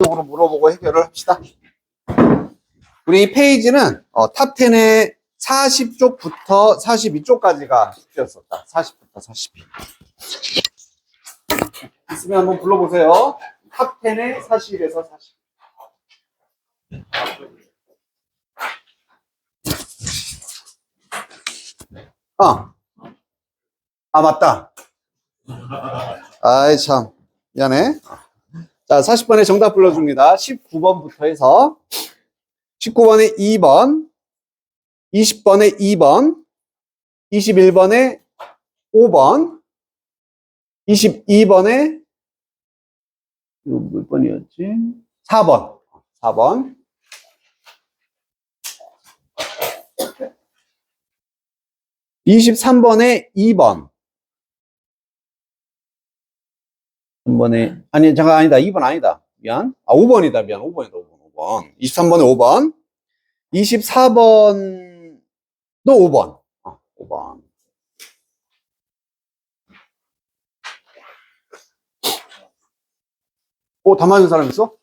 쪽으로 물어보고 해결을 합시다. 우리 이 페이지는 탑 10의 40쪽부터 42쪽까지가 숙제였었다. 40부터 42. 있으면 한번 불러보세요. 탑 10의 41에서 40. 맞다. 아이, 참. 미안해. 자, 40번에 정답 불러줍니다. 19번부터 해서 19번에 2번, 20번에 2번, 21번에 5번, 22번에 이거 몇 번이었지? 4번. 4번. 23번에 2번. 3번에, 아니, 잠깐, 아니다. 2번 아니다. 미안. 5번이다. 미안. 5번이다. 5번. 23번에 5번. 24번도 5번. 5번. 다 맞은 사람 있어?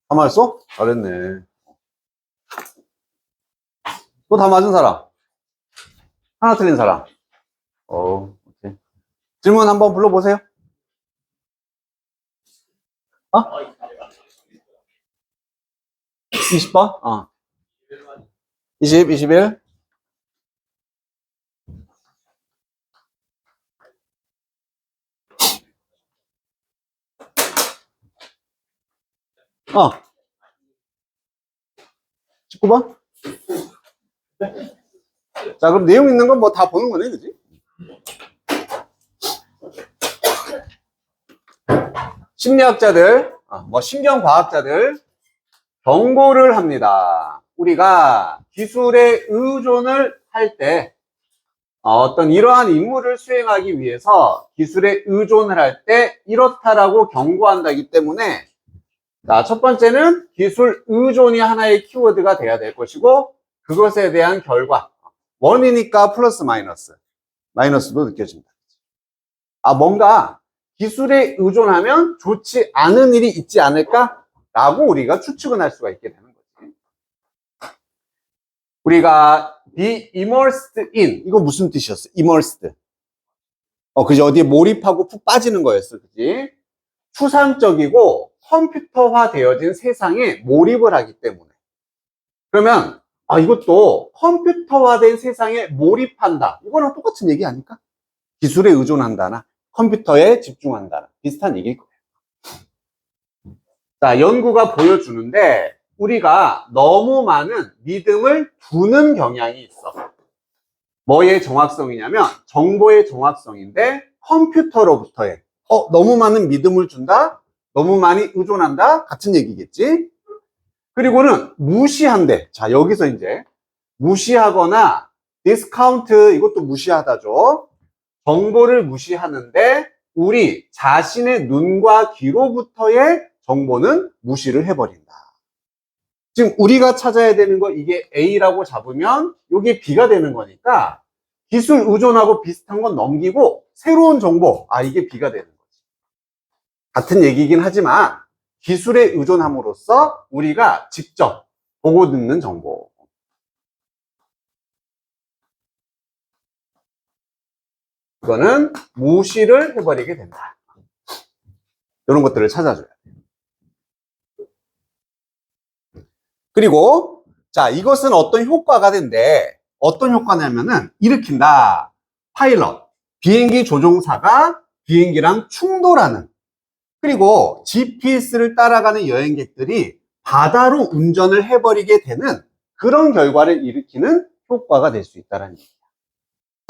다 맞았어? 잘했네. 또 다 맞은 사람? 하나 틀린 사람? 오케이. 질문 한번 불러보세요. 20번? 20, 21. 어. 19번? 자, 그럼 내용 있는 건 뭐 다 보는 거네, 그지? 심리학자들, 신경과학자들, 경고를 합니다. 우리가 기술에 의존을 할 때, 어떤 이러한 임무를 수행하기 위해서 기술에 의존을 할 때 이렇다라고 경고한다기 때문에, 자, 첫 번째는 기술 의존이 하나의 키워드가 돼야 될 것이고, 그것에 대한 결과. 원이니까 플러스 마이너스. 마이너스도 느껴집니다. 뭔가 기술에 의존하면 좋지 않은 일이 있지 않을까? 라고 우리가 추측은 할 수가 있게 되는 거지. 우리가 be immersed in. 이거 무슨 뜻이었어? immersed. 그지? 어디에 몰입하고 푹 빠지는 거였어. 그지? 추상적이고 컴퓨터화 되어진 세상에 몰입을 하기 때문에. 그러면 이것도 컴퓨터화된 세상에 몰입한다. 이거랑 똑같은 얘기 아닐까? 기술에 의존한다나 컴퓨터에 집중한다나 비슷한 얘기일 거예요. 자, 연구가 보여주는데 우리가 너무 많은 믿음을 두는 경향이 있어. 뭐의 정확성이냐면 정보의 정확성인데 컴퓨터로부터의 너무 많은 믿음을 준다? 너무 많이 의존한다? 같은 얘기겠지? 그리고는 무시한대. 자, 여기서 이제 무시하거나 디스카운트, 이것도 무시하다죠. 정보를 무시하는데 우리 자신의 눈과 귀로부터의 정보는 무시를 해버린다. 지금 우리가 찾아야 되는 거 이게 A라고 잡으면 이게 B가 되는 거니까 기술 의존하고 비슷한 건 넘기고 새로운 정보, 이게 B가 되는 거지. 같은 얘기긴 하지만 기술에 의존함으로써 우리가 직접 보고 듣는 정보. 이거는 무시를 해버리게 된다. 이런 것들을 찾아줘야 돼요. 그리고 자, 이것은 어떤 효과가 된대. 어떤 효과냐면은 일으킨다. 파일럿, 비행기 조종사가 비행기랑 충돌하는, 그리고 GPS를 따라가는 여행객들이 바다로 운전을 해버리게 되는 그런 결과를 일으키는 효과가 될 수 있다는 얘기야.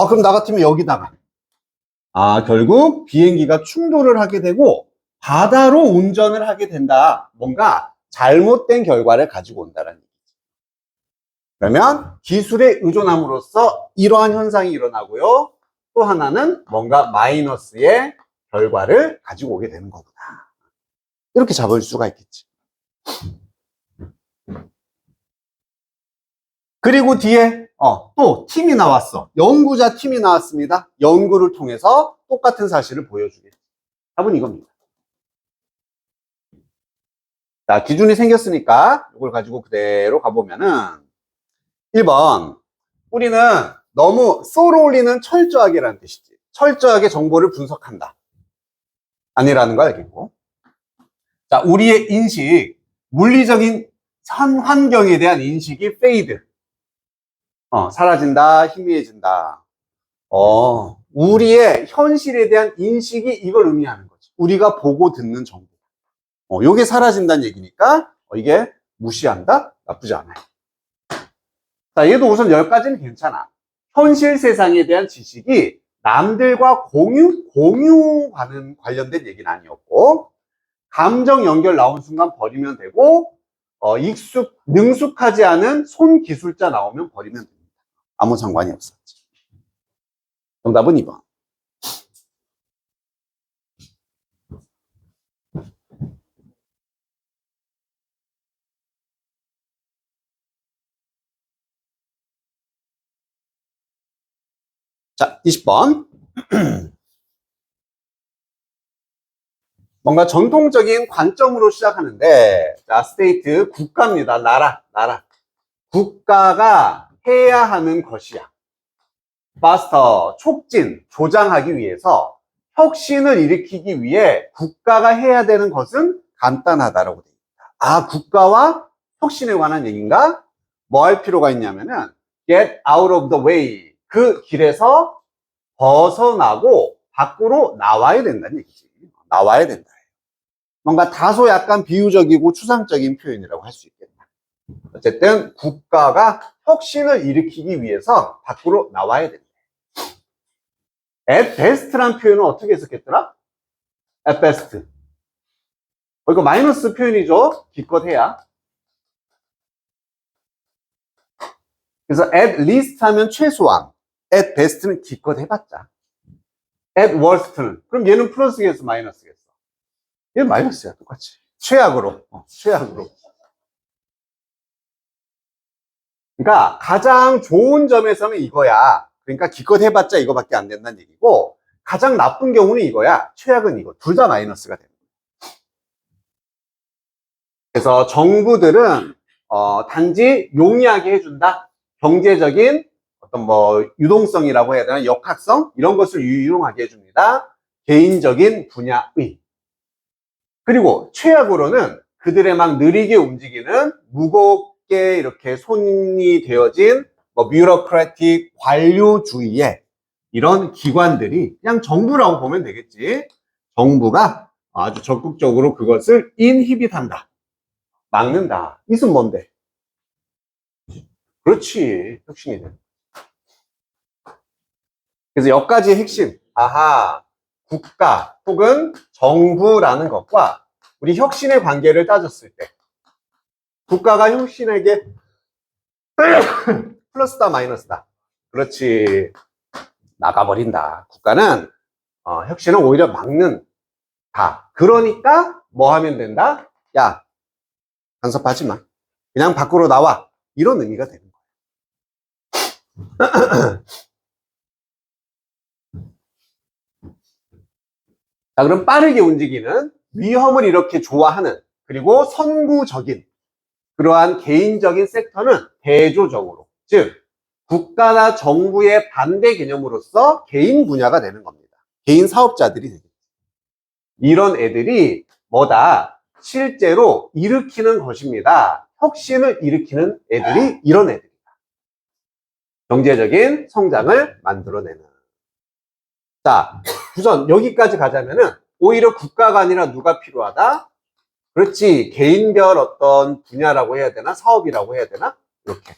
그럼 나 같으면 여기다가 결국 비행기가 충돌을 하게 되고 바다로 운전을 하게 된다. 뭔가 잘못된 결과를 가지고 온다는 얘기지. 그러면 기술에 의존함으로써 이러한 현상이 일어나고요. 또 하나는 뭔가 마이너스의 결과를 가지고 오게 되는 거구나. 이렇게 잡을 수가 있겠지. 그리고 뒤에 또 팀이 나왔어. 연구자 팀이 나왔습니다. 연구를 통해서 똑같은 사실을 보여주겠지. 답은 이겁니다. 자, 기준이 생겼으니까 이걸 가지고 그대로 가보면은 1번, 우리는 너무 쏘로올리는 철저하게라는 뜻이지. 철저하게 정보를 분석한다. 아니라는 거 알겠고. 자, 우리의 인식, 물리적인 현 환경에 대한 인식이 페이드. 사라진다, 희미해진다. 우리의 현실에 대한 인식이 이걸 의미하는 거지. 우리가 보고 듣는 정보. 요게 사라진다는 얘기니까, 이게 무시한다? 나쁘지 않아요. 자, 얘도 우선 10가지는 괜찮아. 현실 세상에 대한 지식이 남들과 관련된 얘기는 아니었고, 감정 연결 나온 순간 버리면 되고, 능숙하지 않은 손 기술자 나오면 버리면 됩니다. 아무 상관이 없었지. 정답은 2번. 자, 20번. 뭔가 전통적인 관점으로 시작하는데, 자, 스테이트, 국가입니다. 나라. 국가가 해야 하는 것이야. 마스터, 촉진, 조장하기 위해서 혁신을 일으키기 위해 국가가 해야 되는 것은 간단하다라고 되어 있다. 아, 국가와 혁신에 관한 얘기인가? 뭐 할 필요가 있냐면은 get out of the way. 그 길에서 벗어나고 밖으로 나와야 된다는 얘기지. 나와야 된다. 뭔가 다소 약간 비유적이고 추상적인 표현이라고 할 수 있겠다. 어쨌든 국가가 혁신을 일으키기 위해서 밖으로 나와야 된다. at best란 표현은 어떻게 해석했더라? at best. 이거 마이너스 표현이죠. 기껏해야. 그래서 at least 하면 최소한, at best는 기껏 해봤자. at worst는, 그럼 얘는 플러스겠어, 마이너스겠어? 얘는 마이너스야, 똑같이. 최악으로. 최악으로. 그러니까 가장 좋은 점에서는 이거야. 그러니까 기껏 해봤자 이거밖에 안 된다는 얘기고, 가장 나쁜 경우는 이거야. 최악은 이거. 둘 다 마이너스가 됩니다. 그래서 정부들은 단지 용이하게 해준다. 경제적인 어떤 유동성이라고 해야 되나, 역학성 이런 것을 유용하게 해줍니다. 개인적인 분야의. 그리고 최악으로는 그들의 막 느리게 움직이는 무겁게 이렇게 손이 되어진 뷰로크라틱 관료주의의 이런 기관들이 그냥 정부라고 보면 되겠지. 정부가 아주 적극적으로 그것을 인히빗한다. 막는다. 이것은 뭔데? 그렇지. 혁신이 돼. 그래서 여기까지의 핵심. 아하. 국가 혹은 정부라는 것과 우리 혁신의 관계를 따졌을 때 국가가 혁신에게 플러스다 마이너스다. 그렇지. 나가버린다. 국가는 혁신을 오히려 막는다. 그러니까 뭐 하면 된다? 야, 간섭하지 마. 그냥 밖으로 나와. 이런 의미가 되는 거예요. 자, 그럼 빠르게 움직이는, 위험을 이렇게 좋아하는, 그리고 선구적인 그러한 개인적인 섹터는 대조적으로, 즉 국가나 정부의 반대 개념으로서 개인 분야가 되는 겁니다. 개인 사업자들이 되겠죠. 이런 애들이 뭐다? 실제로 일으키는 것입니다. 혁신을 일으키는 애들이 이런 애들이다. 경제적인 성장을 만들어내는. 자, 우선 여기까지 가자면은 오히려 국가가 아니라 누가 필요하다? 그렇지. 개인별 어떤 분야라고 해야 되나? 사업이라고 해야 되나? 이렇게.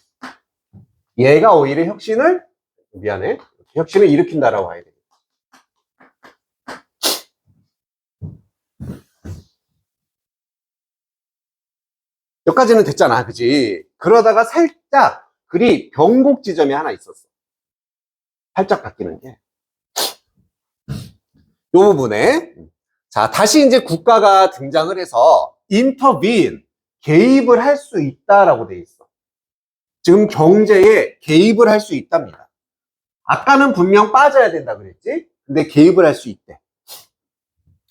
얘가 오히려 혁신을 일으킨다라고 해야 돼. 여기까지는 됐잖아. 그지? 그러다가 살짝 글이 변곡 지점이 하나 있었어. 살짝 바뀌는 게. 이 부분에 자, 다시 이제 국가가 등장을 해서 intervene, 개입을 할 수 있다라고 돼 있어. 지금 경제에 개입을 할 수 있답니다. 아까는 분명 빠져야 된다 그랬지? 근데 개입을 할 수 있대.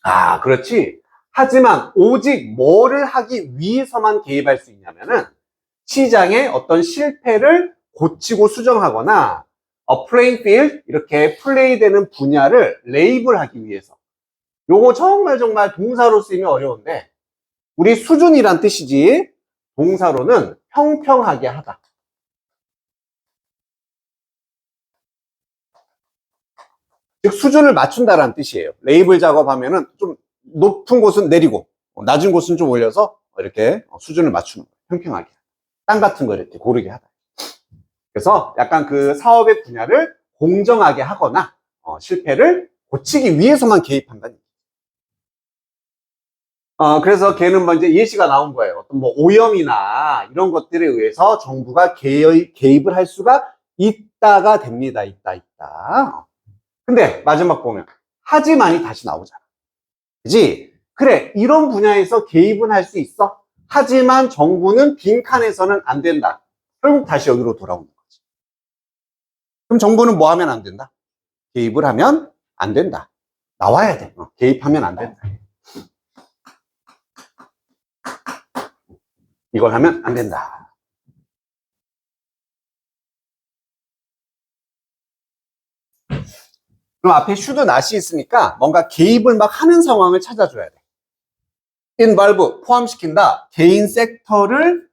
아, 그렇지. 하지만 오직 뭐를 하기 위해서만 개입할 수 있냐면은 시장의 어떤 실패를 고치고 수정하거나 플레잉 필드 이렇게 플레이되는 분야를 레이블하기 위해서. 요거 정말 동사로 쓰이면 어려운데 우리 수준이란 뜻이지 동사로는 평평하게 하다. 즉 수준을 맞춘다라는 뜻이에요. 레이블 작업하면은 좀 높은 곳은 내리고 낮은 곳은 좀 올려서 이렇게 수준을 맞추는 거예요. 평평하게. 땅 같은 거 이렇게 고르게 하다. 그래서 약간 그 사업의 분야를 공정하게 하거나 실패를 고치기 위해서만 개입한다는 얘기죠. 그래서 걔는 이제 예시가 나온 거예요. 어떤 뭐 오염이나 이런 것들에 의해서 정부가 개입을 할 수가 있다가 됩니다. 있다. 근데 마지막 보면 하지만이 다시 나오잖아. 그지? 그래, 이런 분야에서 개입은 할 수 있어. 하지만 정부는 빈칸에서는 안 된다. 결국 다시 여기로 돌아오는 거지. 그럼 정부는 뭐 하면 안 된다? 개입을 하면 안 된다. 나와야 돼. 개입하면 안 된다. 이걸 하면 안 된다. 그럼 앞에 should not이 있으니까 뭔가 개입을 막 하는 상황을 찾아줘야 돼. involve, 포함시킨다. 개인 섹터를,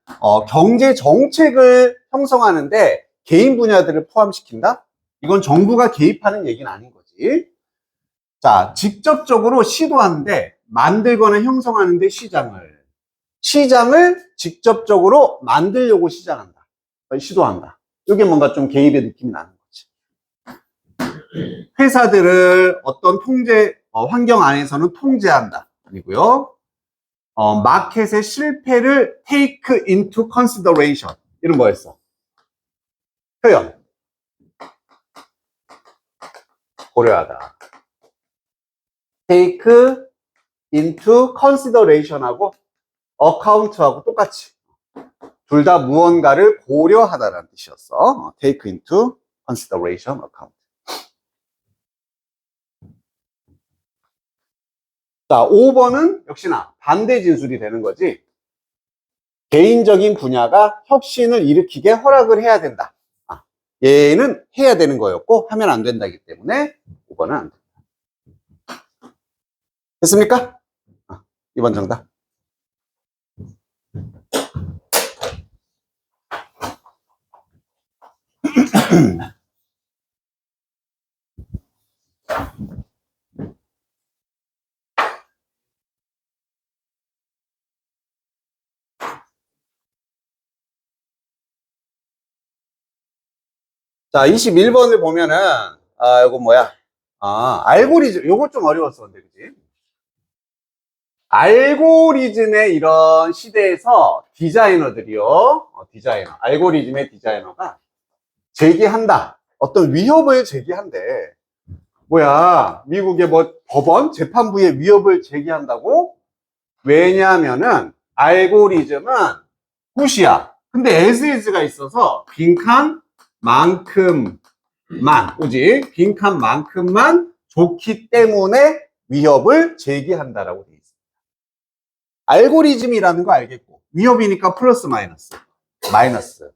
경제 정책을 형성하는데 개인 분야들을 포함시킨다? 이건 정부가 개입하는 얘기는 아닌 거지. 자, 직접적으로 시도하는데 만들거나 형성하는데 시장을 직접적으로 만들려고 시도한다. 이게 뭔가 좀 개입의 느낌이 나는 거지. 회사들을 어떤 환경 안에서는 통제한다. 아니고요. 마켓의 실패를 take into consideration. 이런 거였어. 표현. 고려하다. take into consideration하고 account하고 똑같이. 둘 다 무언가를 고려하다라는 뜻이었어. take into consideration, account. 자, 5번은 역시나 반대 진술이 되는 거지. 개인적인 분야가 혁신을 일으키게 허락을 해야 된다. 얘는 해야 되는 거였고 하면 안 된다기 때문에 5번은 안 된다. 됐습니까? 2번 정답. 자, 21번을 보면은, 이거 뭐야? 알고리즘. 요거 좀 어려웠어, 근데, 그지? 알고리즘의 이런 시대에서 디자이너들이요, 알고리즘의 디자이너가 제기한다. 어떤 위협을 제기한대. 뭐야, 미국의 뭐 법원, 재판부에 위협을 제기한다고? 왜냐하면은, 알고리즘은 굿이야. 근데 as is가 있어서 빈칸, 만큼만, 오직 빈칸만큼만 좋기 때문에 위협을 제기한다라고 되어 있습니다. 알고리즘이라는 거 알겠고, 위협이니까 플러스 마이너스.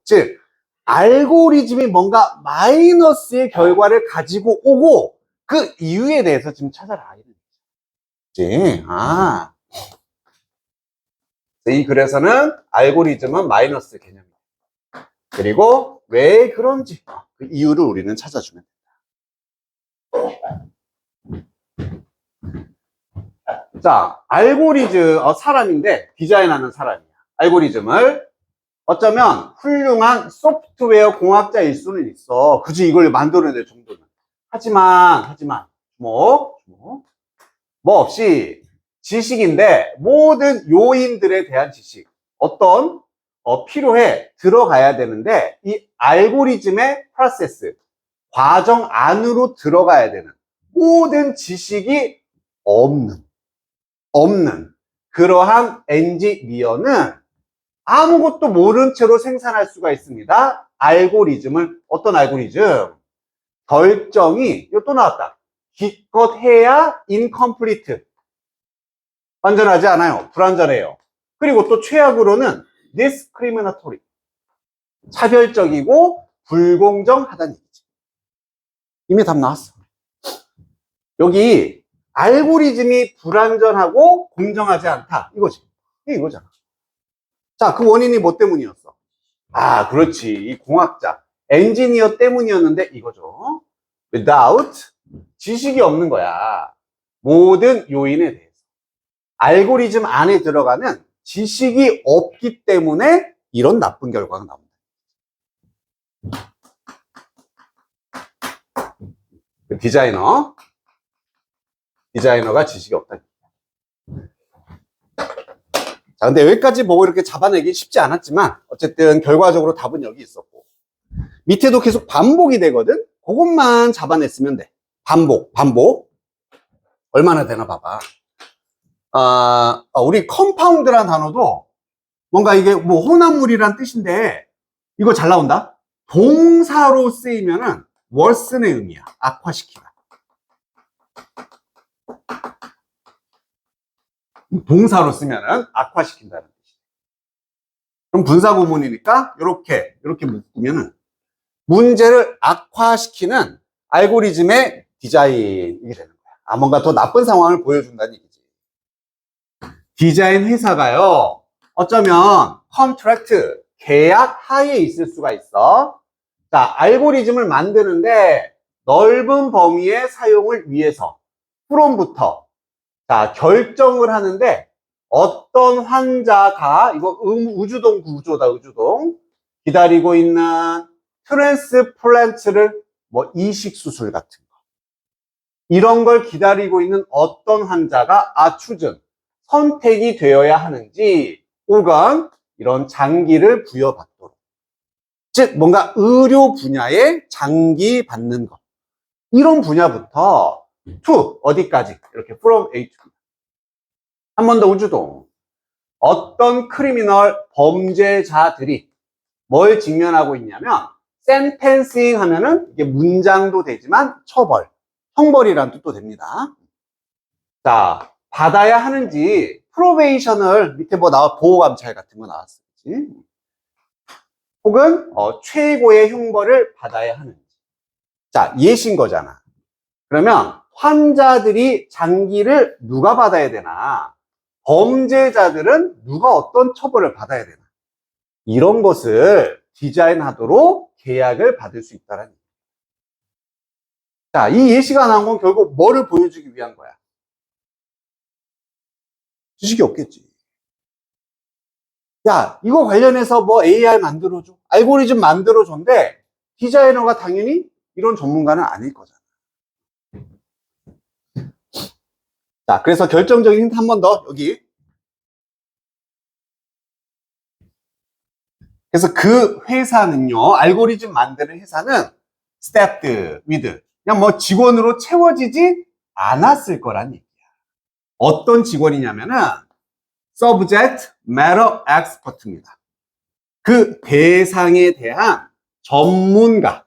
즉, 알고리즘이 뭔가 마이너스의 결과를 가지고 오고, 그 이유에 대해서 지금 찾아라. 그치? 이 글에서는 알고리즘은 마이너스 개념이다. 그리고 왜 그런지 그 이유를 우리는 찾아주면 된다. 자, 알고리즘 사람인데 디자인하는 사람이야. 알고리즘을 어쩌면 훌륭한 소프트웨어 공학자일 수는 있어. 굳이 이걸 만들어낼 정도는. 하지만 뭐 없이 지식인데 모든 요인들에 대한 지식 어떤 필요해 들어가야 되는데 이 알고리즘의 프로세스 과정 안으로 들어가야 되는 모든 지식이 없는 그러한 엔지니어는 아무것도 모른 채로 생산할 수가 있습니다. 알고리즘을 어떤 알고리즘? 결정이 이거 또 나왔다. 기껏 해야 incomplete 완전하지 않아요. 불완전해요. 그리고 또 최악으로는 discriminatory. 차별적이고 불공정하다는 얘기지. 이미 답 나왔어. 여기 알고리즘이 불완전하고 공정하지 않다. 이거지. 이거잖아. 자, 그 원인이 뭐 때문이었어? 아, 그렇지. 이 공학자, 엔지니어 때문이었는데 이거죠. without 지식이 없는 거야. 모든 요인에 대해서. 알고리즘 안에 들어가는 지식이 없기 때문에 이런 나쁜 결과가 나옵니다. 디자이너가 지식이 없다. 자, 근데 여기까지 보고 이렇게 잡아내기 쉽지 않았지만 어쨌든 결과적으로 답은 여기 있었고 밑에도 계속 반복이 되거든. 그것만 잡아냈으면 돼. 반복 얼마나 되나 봐봐. 우리 컴파운드란 단어도 뭔가 이게 뭐 혼합물이란 뜻인데 이거 잘 나온다. 동사로 쓰이면은 worsen의 의미야. 악화시키다. 동사로 쓰면은 악화시킨다는 뜻이야. 그럼 분사 구문이니까 이렇게 묶으면은 문제를 악화시키는 알고리즘의 디자인이 되는 거야. 뭔가 더 나쁜 상황을 보여준다는 얘기지. 디자인 회사가요, 어쩌면 컨트랙트, 계약 하에 있을 수가 있어. 자, 알고리즘을 만드는데 넓은 범위의 사용을 위해서 프롬부터 자, 결정을 하는데 어떤 환자가 이거 우주동 구조다. 우주동 기다리고 있는 트랜스플란트를 뭐 이식 수술 같은 거 이런 걸 기다리고 있는 어떤 환자가 추준 선택이 되어야 하는지 혹은 이런 장기를 부여받도록 즉 뭔가 의료 분야에 장기 받는 것 이런 분야부터 to 어디까지 이렇게 from A to B 한 번 더 우주동 어떤 크리미널 범죄자들이 뭘 직면하고 있냐면 sentencing 하면은 이게 문장도 되지만 처벌, 형벌이란 뜻도 됩니다. 자, 받아야 하는지 프로베이션을 밑에 뭐 나와 보호감찰 같은 거 나왔었지. 혹은 최고의 형벌을 받아야 하는지. 자, 예신 거잖아. 그러면 환자들이 장기를 누가 받아야 되나? 범죄자들은 누가 어떤 처벌을 받아야 되나? 이런 것을 디자인하도록 계약을 받을 수 있다는 얘기예요. 자, 이 예시가 나온 건 결국 뭐를 보여주기 위한 거야? 지식이 없겠지. 야, 이거 관련해서 뭐 AI 만들어줘. 알고리즘 만들어줘인데 디자이너가 당연히 이런 전문가는 아닐 거잖아. 자, 그래서 결정적인 힌트 한 번 더, 여기. 그래서 그 회사는요, 알고리즘 만드는 회사는 staffed with, 그냥 뭐 직원으로 채워지지 않았을 거란 얘기야. 어떤 직원이냐면은 subject matter expert입니다. 그 대상에 대한 전문가가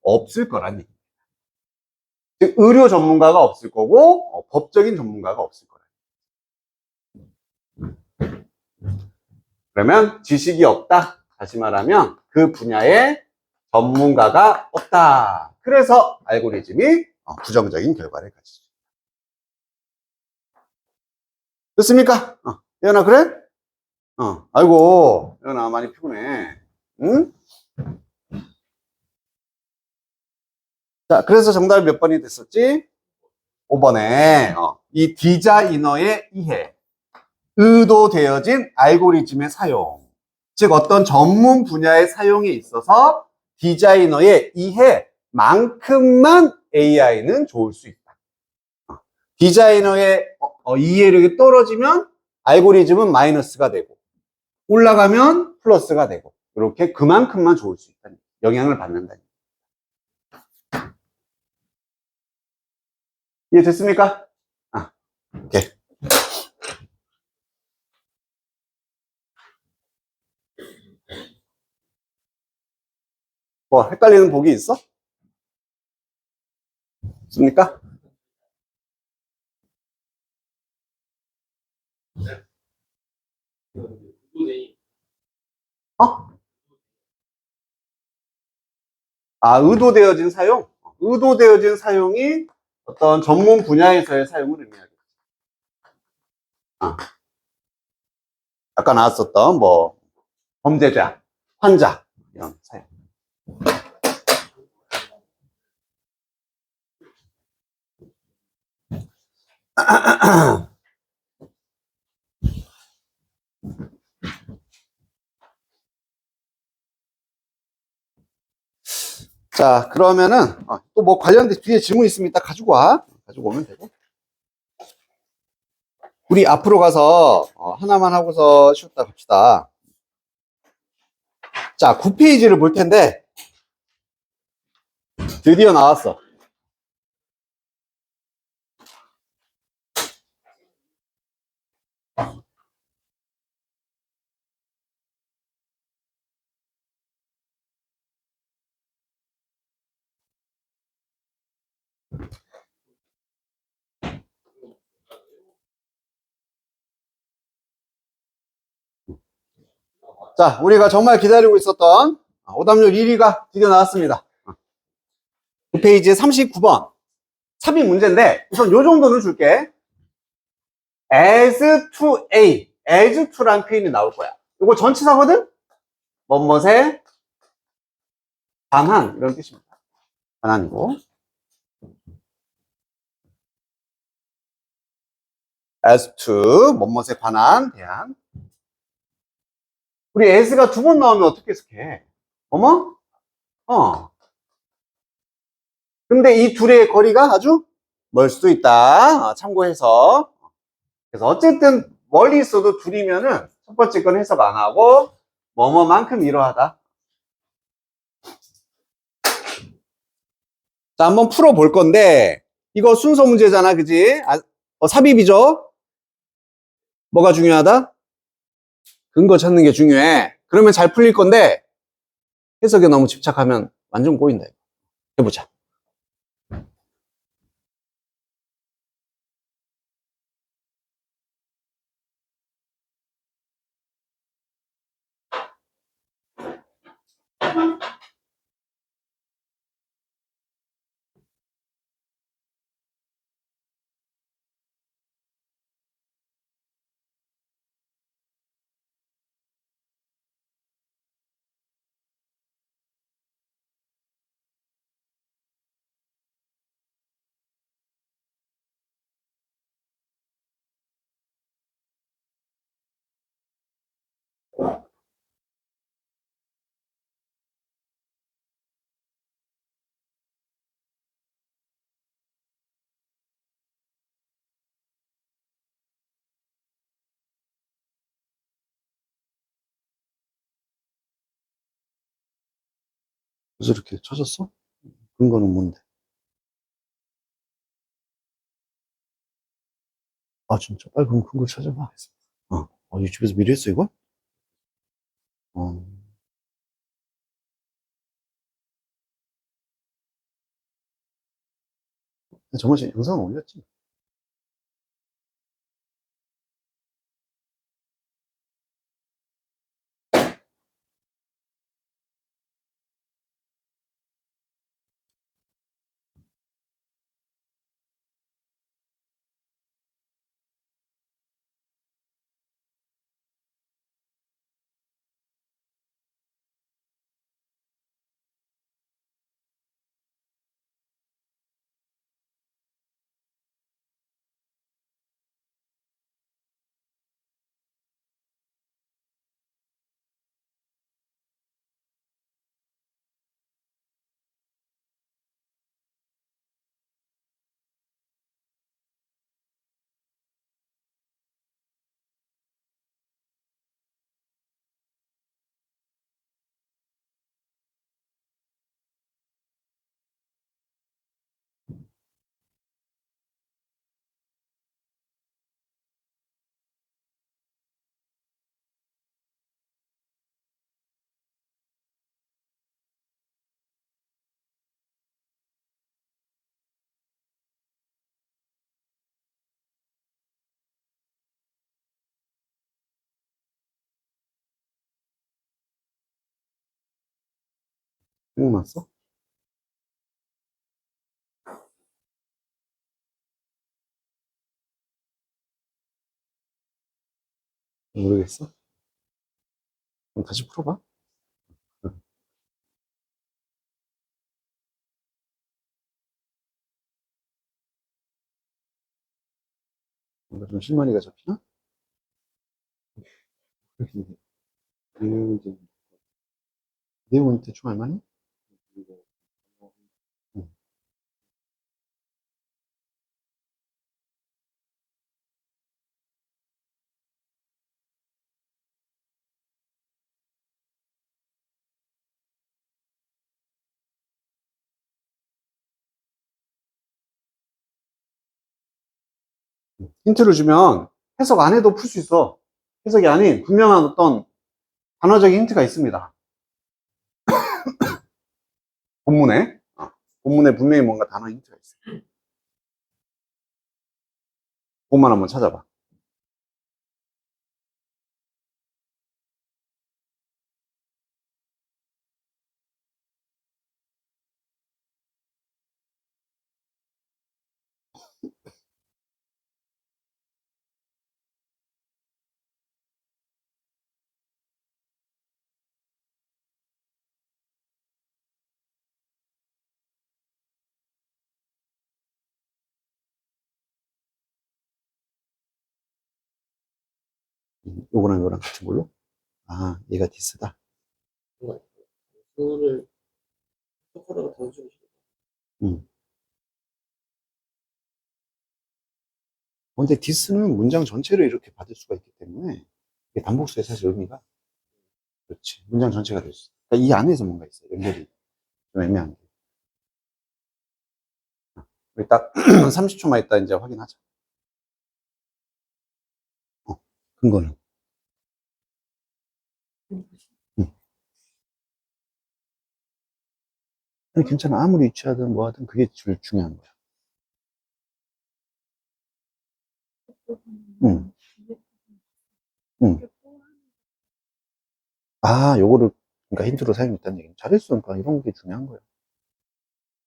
없을 거란 얘기입니다. 즉, 의료 전문가가 없을 거고, 법적인 전문가가 없을 거란 얘기입니다. 그러면 지식이 없다. 다시 말하면 그 분야에 전문가가 없다. 그래서 알고리즘이 부정적인 결과를 가지죠. 됐습니까? 예은아, 그래? 아이고, 예은아, 많이 피곤해. 응? 자, 그래서 정답이 몇 번이 됐었지? 5번에, 이 디자이너의 이해, 의도되어진 알고리즘의 사용. 즉, 어떤 전문 분야의 사용에 있어서 디자이너의 이해만큼만 AI는 좋을 수 있다. 디자이너의 이해력이 떨어지면 알고리즘은 마이너스가 되고, 올라가면 플러스가 되고, 이렇게 그만큼만 좋을 수 있다는 영향을 받는다는. 이해됐습니까? 오케이. 뭐, 헷갈리는 복이 있어? 있습니까? 어? 아, 의도되어진 사용? 의도되어진 사용이 어떤 전문 분야에서의 사용을 의미하겠죠. 아, 아까 나왔었던 뭐 범죄자, 환자 이런 사용. 자, 그러면은 또 뭐 관련된 뒤에 질문 있으면 이따 가지고 와. 가지고 오면 되고. 우리 앞으로 가서 하나만 하고서 쉬었다 갑시다. 자, 9페이지를 볼 텐데 드디어 나왔어. 자, 우리가 정말 기다리고 있었던 오답률 1위가 드디어 나왔습니다. 9페이지 39번. 삽입 문제인데 우선 요 정도는 줄게. as to A, as to란 표현이 나올 거야. 이거 전치사거든? 뭐뭐에 반한 이런 뜻입니다. 반한이고 as to 뭐뭐에 관한 대한. 우리 as가 두 번 나오면 어떻게 해석해? 어머? 근데 이 둘의 거리가 아주 멀 수도 있다. 참고해서. 그래서 어쨌든 멀리 있어도 둘이면은 첫 번째 건 해석 안 하고 뭐뭐만큼 이러하다. 자, 한번 풀어볼 건데 이거 순서 문제잖아, 그지? 삽입이죠? 뭐가 중요하다? 근거 찾는 게 중요해. 그러면 잘 풀릴 건데 해석에 너무 집착하면 완전 꼬인다. 해보자. 그래서 이렇게 쳐졌어? 근거는 뭔데? 아, 진짜? 아, 그럼 근거 찾아봐. 유튜브에서 미리 했어, 이거? 어. 저번 주에 영상 올렸지? 생각났어? 모르겠어? 그럼 다시 풀어봐. 뭔가 좀 실마리가 잡히나? 내용이 내용은 대충 알만해? 응. 힌트를 주면 해석 안 해도 풀 수 있어. 해석이 아닌 분명한 어떤 단어적인 힌트가 있습니다. 본문에. 본문에 분명히 뭔가 단어 힌트가 있어. 그것만 한번 찾아봐. 요거랑 요거랑 같은 걸로? 아, 얘가 디스다. 그거를 똑같다고 던지고 싶어. 음. 근데 디스는 문장 전체를 이렇게 받을 수가 있기 때문에 이게 단복수의 사실 의미가 그렇지. 문장 전체가 될 수 있어. 그러니까 이 안에서 뭔가 있어. 연결이 좀 애매한 게. 우리 딱 30초만 있다 이제 확인하자. 근거는. 응. 아니, 괜찮아. 아무리 유치하든 뭐 하든 그게 제일 중요한 거야. 응. 응. 아, 요거를, 그러니까 힌트로 사용했다는 얘기는 잘했어. 그러니까 이런 게 중요한 거야.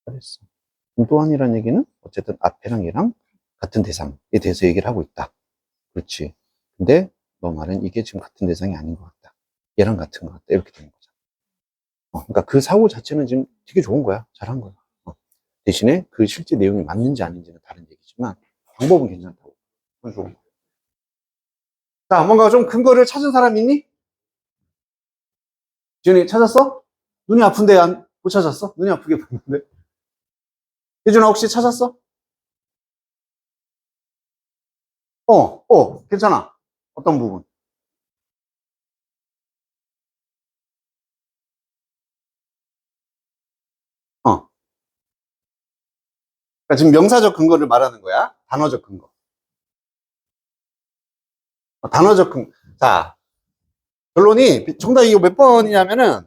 잘했어. 또한이라는 얘기는 어쨌든 앞에랑 얘랑 같은 대상에 대해서 얘기를 하고 있다. 그렇지. 근데 너 말은 이게 지금 같은 대상이 아닌 것 같다. 얘랑 같은 것 같다. 이렇게 되는 거잖아. 그러니까 그 사고 자체는 지금 되게 좋은 거야. 잘한 거야. 대신에 그 실제 내용이 맞는지 아닌지는 다른 얘기지만 방법은 괜찮다고. 그건 좋은 거야. 자, 뭔가 좀 근거를 찾은 사람 있니? 지훈이 찾았어? 눈이 아픈데 못 찾았어? 눈이 아프게 봤는데. 예준아 혹시 찾았어? 괜찮아. 어떤 부분? 어. 그러니까 지금 명사적 근거를 말하는 거야. 단어적 근거. 단어적 근거. 자, 결론이 정답 이거 몇 번이냐면은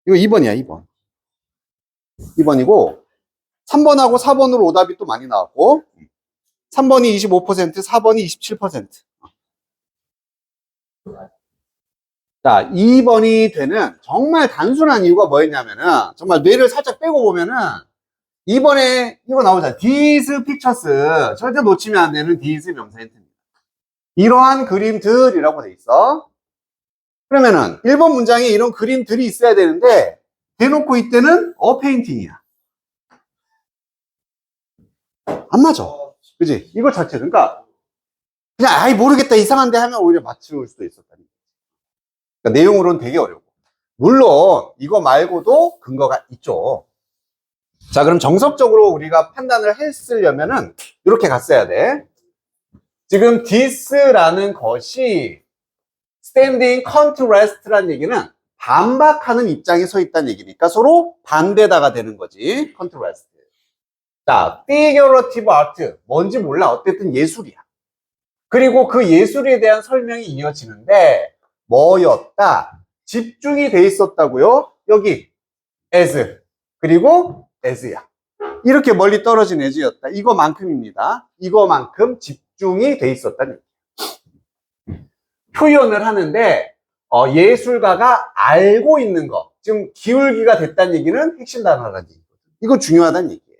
이거 2번이야, 2번. 2번이고 3번하고 4번으로 오답이 또 많이 나왔고 3번이 25%, 4번이 27%. 자, 2번이 되는 정말 단순한 이유가 뭐였냐면은 정말 뇌를 살짝 빼고 보면은 2번에 이거 나오잖아. These pictures. 절대 놓치면 안 되는 these 명사 힌트입니다. 이러한 그림들이라고 돼 있어. 그러면은 1번 문장에 이런 그림들이 있어야 되는데 대놓고 이때는 페인팅이야. 안 맞아. 그지? 이거 자체. 그러니까 그냥 아이 모르겠다 이상한데 하면 오히려 맞출 수도 있었다니. 그러니까 내용으로는 되게 어려워. 물론 이거 말고도 근거가 있죠. 자, 그럼 정석적으로 우리가 판단을 했으려면은 이렇게 갔어야 돼. 지금 this라는 것이 standing contrast라는 얘기는 반박하는 입장에 서 있다는 얘기니까 서로 반대다가 되는 거지. contrast. 자, figurative art 뭔지 몰라. 어쨌든 예술이야. 그리고 그 예술에 대한 설명이 이어지는데 뭐였다? 집중이 돼 있었다고요? 여기 as 그리고 as야. 이렇게 멀리 떨어진 as였다. 이거만큼입니다. 이거만큼 집중이 돼 있었다는 표현을 하는데 예술가가 알고 있는 거 지금 기울기가 됐다는 얘기는 핵심 단어라는 얘기거든요. 이거 중요하다는 얘기예요.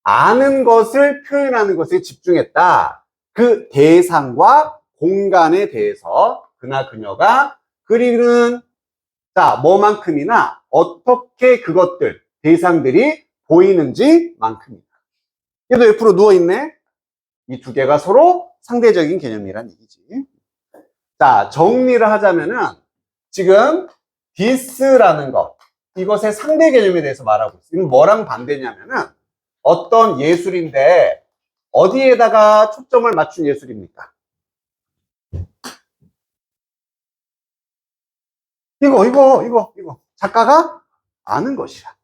아는 것을 표현하는 것에 집중했다. 그 대상과 공간에 대해서 그나 그녀가 그리는 자, 뭐만큼이나 어떻게 그것들, 대상들이 보이는지 만큼이다. 얘도 옆으로 누워있네. 이 두 개가 서로 상대적인 개념이란 얘기지. 자, 정리를 하자면은 지금 this라는 것, 이것의 상대 개념에 대해서 말하고 있어요. 이건 뭐랑 반대냐면은 어떤 예술인데 어디에다가 초점을 맞춘 예술입니까? 이거. 작가가 아는 것이야.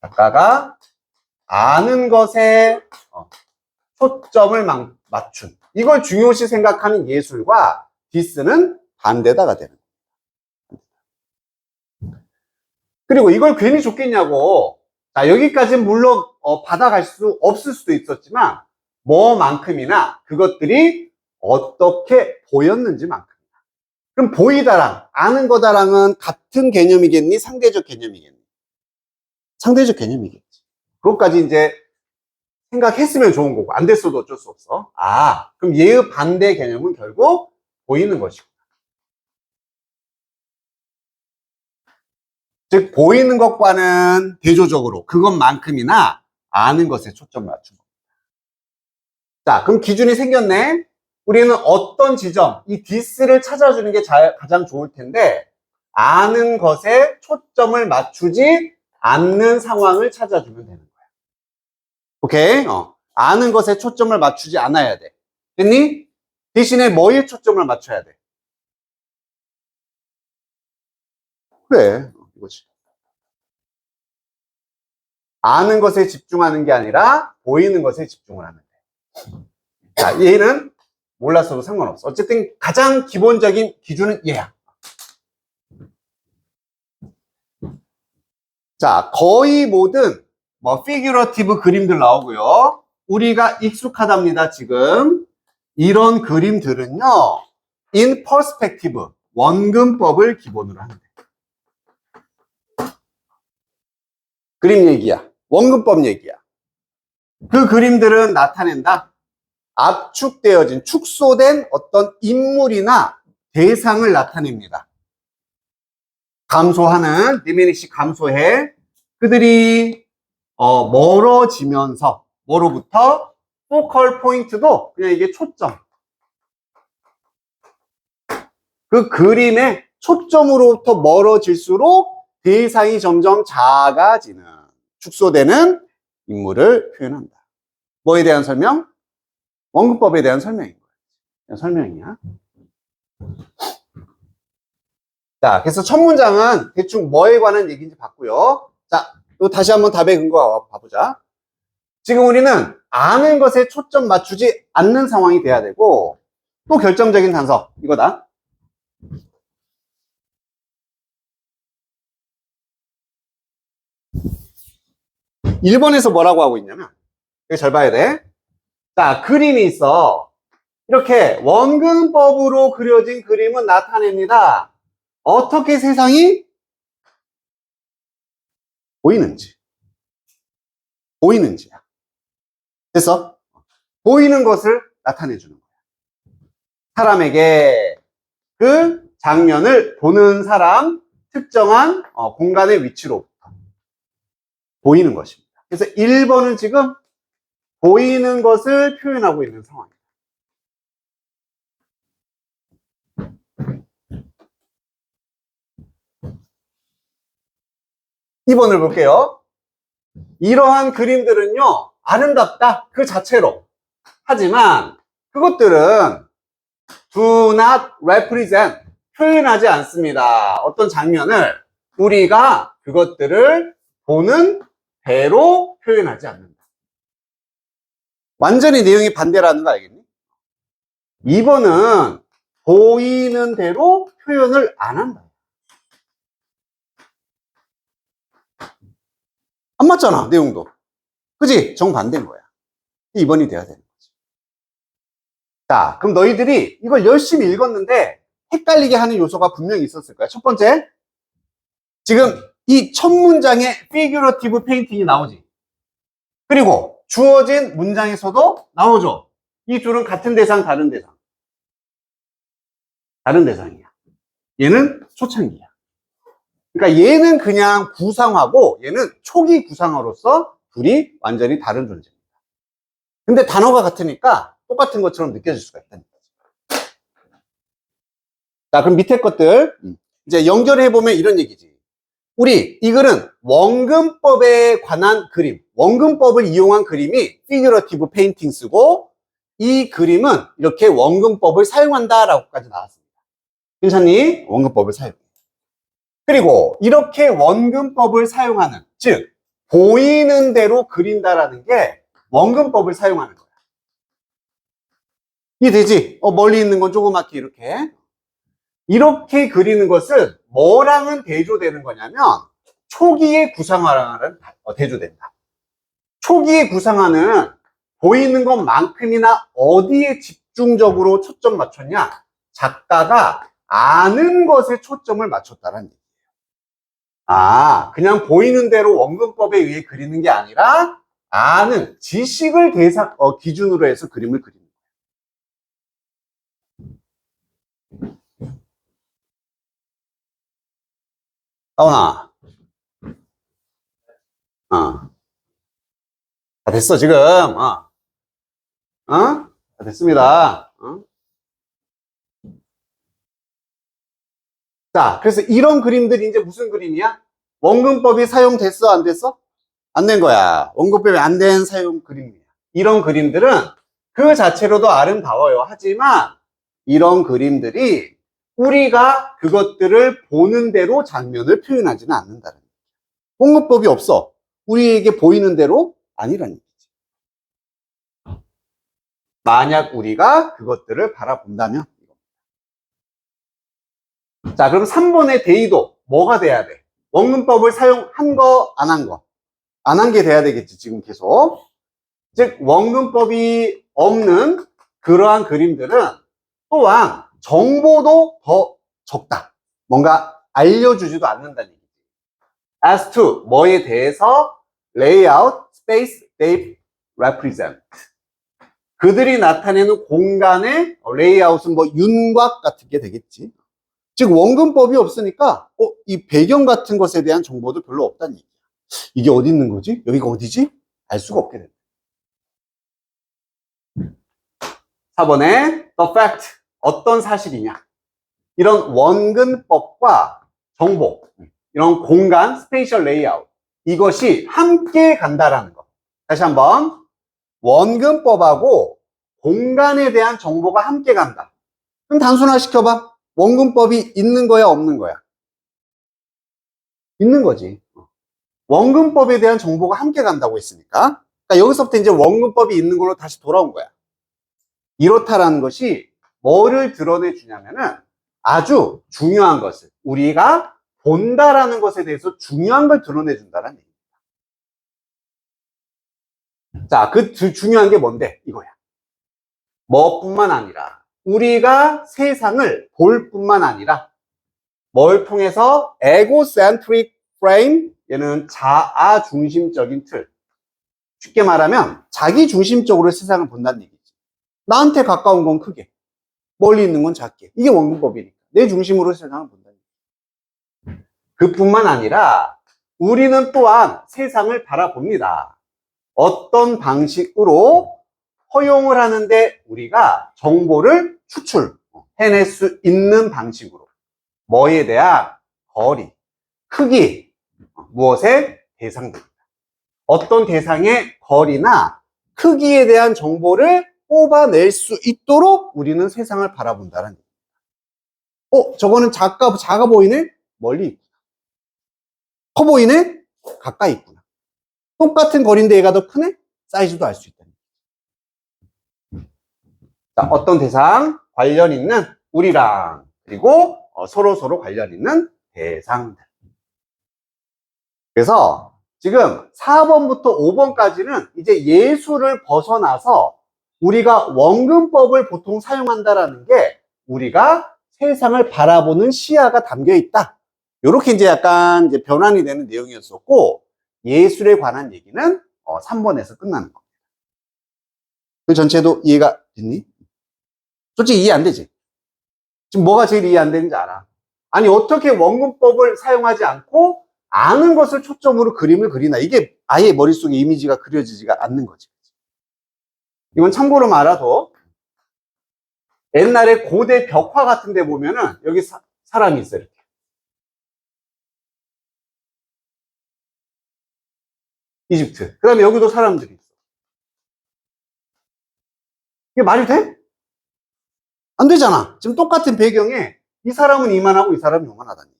작가가 아는 것에 초점을 맞춘. 이걸 중요시 생각하는 예술과 디스는 반대다가 되는 거예요. 그리고 이걸 괜히 줬겠냐고. 자, 여기까지는 물론 받아갈 수 없을 수도 있었지만 뭐만큼이나 그것들이 어떻게 보였는지만큼. 그럼 보이다랑 아는 거다랑은 같은 개념이겠니? 상대적 개념이겠니? 상대적 개념이겠지. 그것까지 이제 생각했으면 좋은 거고 안 됐어도 어쩔 수 없어. 아, 그럼 얘의 반대 개념은 결국 보이는 것이구나. 즉 보이는 것과는 대조적으로 그것만큼이나 아는 것에 초점을 맞춘 겁니다. 자, 그럼 기준이 생겼네. 우리는 어떤 지점, 이 this를 찾아주는 게 가장 좋을 텐데 아는 것에 초점을 맞추지 않는 상황을 찾아주면 되는 거야. 오케이? 아는 것에 초점을 맞추지 않아야 돼. 됐니? 대신에 뭐에 초점을 맞춰야 돼? 그래, 이거지. 아는 것에 집중하는 게 아니라 보이는 것에 집중을 하면 돼. 자, 얘는 몰랐어도 상관없어. 어쨌든 가장 기본적인 기준은 얘야. 자, 거의 모든 피규러티브 그림들 나오고요. 우리가 익숙하답니다, 지금. 이런 그림들은요, in perspective, 원근법을 기본으로 하는데. 그림 얘기야. 원근법 얘기야. 그 그림들은 나타낸다. 압축되어진, 축소된 어떤 인물이나 대상을 나타냅니다. 감소하는, diminish 감소해. 그들이 멀어지면서 뭐로부터 포컬 포인트도 그냥 이게 초점. 그 그림의 초점으로부터 멀어질수록 대상이 점점 작아지는 축소되는 인물을 표현한다. 뭐에 대한 설명? 원근법에 대한 설명인 거예요. 설명이야. 자, 그래서 첫 문장은 대충 뭐에 관한 얘기인지 봤고요. 자, 또 다시 한번 답의 근거 봐보자. 지금 우리는 아는 것에 초점 맞추지 않는 상황이 돼야 되고 또 결정적인 단서 이거다. (1번에서) 뭐라고 하고 있냐면 이거 잘 봐야 돼. 자, 그림이 있어. 이렇게 원근법으로 그려진 그림은 나타냅니다. 어떻게 세상이 보이는지야. 됐어? 보이는 것을 나타내주는 거야. 사람에게 그 장면을 보는 사람 특정한 공간의 위치로부터 보이는 것입니다. 그래서 1번은 지금 보이는 것을 표현하고 있는 상황입니다. 2번을 볼게요. 이러한 그림들은요, 아름답다. 그 자체로. 하지만 그것들은 do not represent, 표현하지 않습니다. 어떤 장면을 우리가 그것들을 보는 대로 표현하지 않는다. 완전히 내용이 반대라는 거 알겠니? 2번은 보이는 대로 표현을 안 한다. 안 맞잖아, 내용도. 그지? 정반대인 거야. 2번이 돼야 되는 거지. 자, 그럼 너희들이 이걸 열심히 읽었는데 헷갈리게 하는 요소가 분명히 있었을 거야. 첫 번째, 지금 이 첫 문장에 figurative painting이 나오지. 그리고 주어진 문장에서도 나오죠. 이 둘은 같은 대상, 다른 대상. 다른 대상이야. 얘는 초창기야. 그러니까 얘는 그냥 구상화고 얘는 초기 구상화로서 둘이 완전히 다른 존재입니다. 근데 단어가 같으니까 똑같은 것처럼 느껴질 수가 있다는 거지. 자, 그럼 밑에 것들 이제 연결해보면 이런 얘기지. 우리 이 글은 원근법에 관한 그림, 원근법을 이용한 그림이 figurative paintings고 이 그림은 이렇게 원근법을 사용한다라고까지 나왔습니다. 괜찮니? 원근법을 사용해. 그리고 이렇게 원근법을 사용하는, 즉 보이는 대로 그린다라는 게 원근법을 사용하는 거야. 이해되지? 멀리 있는 건 조그맣게 이렇게 그리는 것은 뭐랑은 대조되는 거냐면 초기의 구상화랑은 대조된다. 초기의 구상화는 보이는 것만큼이나 어디에 집중적으로 초점 맞췄냐? 작가가 아는 것에 초점을 맞췄다는 얘기예요. 아, 그냥 보이는 대로 원근법에 의해 그리는 게 아니라 아는 지식을 기준으로 해서 그림을 그리는 거예요. 다운아. 다 됐어, 지금. 다 됐습니다. 자, 그래서 이런 그림들이 이제 무슨 그림이야? 원근법이 사용됐어, 안 됐어? 안 된 거야. 원근법이 안 된 사용 그림이야. 이런 그림들은 그 자체로도 아름다워요. 하지만 이런 그림들이 우리가 그것들을 보는 대로 장면을 표현하지는 않는다는 거야. 원근법이 없어. 우리에게 보이는 대로 아니라는 얘기지. 만약 우리가 그것들을 바라본다면. 자, 그럼 3번의 데이도 뭐가 돼야 돼? 원근법을 사용한 거, 안 한 거? 안 한 게 돼야 되겠지, 지금 계속. 즉, 원근법이 없는 그러한 그림들은 또한 정보도 더 적다. 뭔가 알려주지도 않는다는 얘기지. As to 뭐에 대해서 layout, space, they represent. 그들이 나타내는 공간의 레이아웃은 뭐 윤곽 같은 게 되겠지. 즉 원근법이 없으니까 이 배경 같은 것에 대한 정보도 별로 없다는 얘기야. 이게 어디 있는 거지? 여기가 어디지? 알 수가 없게 된다. 4번에 the fact, 어떤 사실이냐. 이런 원근법과 정보, 이런 공간, 스페이셜 레이아웃, 이것이 함께 간다라는 거. 다시 한번, 원근법하고 공간에 대한 정보가 함께 간다. 그럼 단순화시켜봐. 원근법이 있는 거야, 없는 거야? 있는 거지. 원근법에 대한 정보가 함께 간다고 했으니까. 그러니까 여기서부터 이제 원근법이 있는 걸로 다시 돌아온 거야. 이렇다라는 것이 뭐를 드러내 주냐면은 아주 중요한 것을, 우리가 본다라는 것에 대해서 중요한 걸 드러내 준다라는 얘기입니다. 자, 그 중요한 게 뭔데? 이거야. 뭐뿐만 아니라 우리가 세상을 볼 뿐만 아니라 뭘 통해서 egocentric frame, 얘는 자아 중심적인 틀. 쉽게 말하면 자기 중심적으로 세상을 본다는 얘기지. 나한테 가까운 건 크게, 멀리 있는 건 작게. 이게 원근법이니까. 내 중심으로 세상을 본다는 얘기지. 그뿐만 아니라 우리는 또한 세상을 바라봅니다. 어떤 방식으로 허용을 하는데 우리가 정보를 추출해낼 수 있는 방식으로. 뭐에 대한 거리, 크기, 무엇의 대상들입니다. 어떤 대상의 거리나 크기에 대한 정보를 뽑아낼 수 있도록 우리는 세상을 바라본다는 얘기입니다. 저거는 작아 보이네? 멀리 있구나. 커 보이네? 가까이 있구나. 똑같은 거리인데 얘가 더 크네? 사이즈도 알 수 있다는 얘기입니다. 자, 어떤 대상, 관련 있는 우리랑, 그리고 서로 관련 있는 대상들. 그래서 지금 4번부터 5번까지는 이제 예술을 벗어나서 우리가 원근법을 보통 사용한다라는 게 우리가 세상을 바라보는 시야가 담겨 있다. 이렇게 이제 약간 이제 변환이 되는 내용이었었고, 예술에 관한 얘기는 3번에서 끝나는 겁니다. 그 전체도 이해가 됐니? 솔직히 이해 안 되지? 지금 뭐가 제일 이해 안 되는지 알아? 아니, 어떻게 원근법을 사용하지 않고 아는 것을 초점으로 그림을 그리나? 이게 아예 머릿속에 이미지가 그려지지가 않는 거지. 이건 참고로 말아도 옛날에 고대 벽화 같은 데 보면은 여기 사람이 있어요. 이렇게. 이집트. 그 다음에 여기도 사람들이 있어. 이게 말이 돼? 안 되잖아. 지금 똑같은 배경에 이 사람은 이만하고 이 사람은 요만하다니.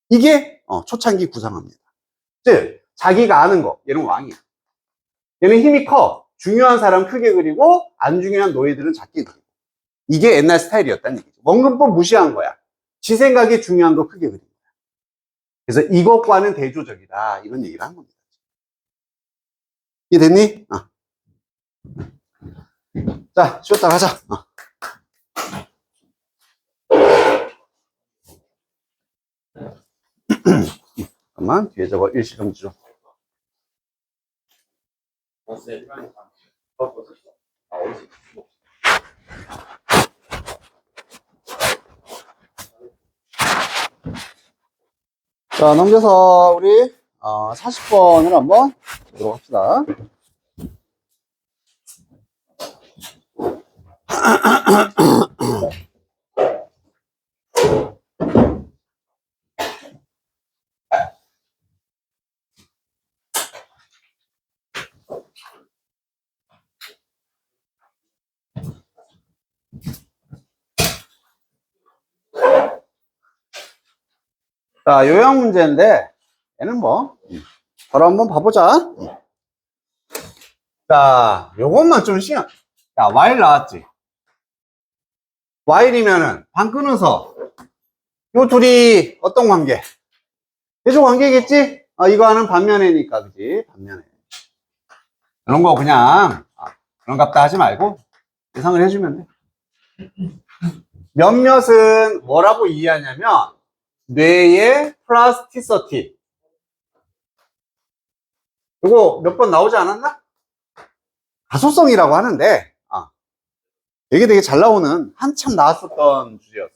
이게 초창기 구상합니다. 즉 자기가 아는 거. 얘는 왕이야. 얘는 힘이 커. 중요한 사람 크게 그리고 안 중요한 노예들은 작게 그리고. 이게 옛날 스타일이었다는 얘기죠. 원근법 무시한 거야. 지 생각에 중요한 거 크게 그린 거야. 그래서 이것과는 대조적이다. 이런 얘기를 한 겁니다. 이해됐니? 자, 쉬었다 가자. 잠깐만, 뒤에 저거 일시정지 좀. 자, 넘겨서 우리 40번을 한번 보도록 합시다. 자, 요약 문제인데 얘는 뭐 바로 한번 봐보자. 자, 요것만 좀 신경. 야, while 나왔지? while이면은 반 끊어서 요 둘이 어떤 관계? 대조 관계겠지? 이거 하는 반면에니까, 그지? 반면에. 그런 거 그냥 그런갑다 하지 말고 예상을 해주면 돼. 몇몇은 뭐라고 이해하냐면 뇌의 플라스티서티. 이거 몇 번 나오지 않았나? 가소성이라고 하는데 되게 되게 잘 나오는 한참 나왔었던 주제였어.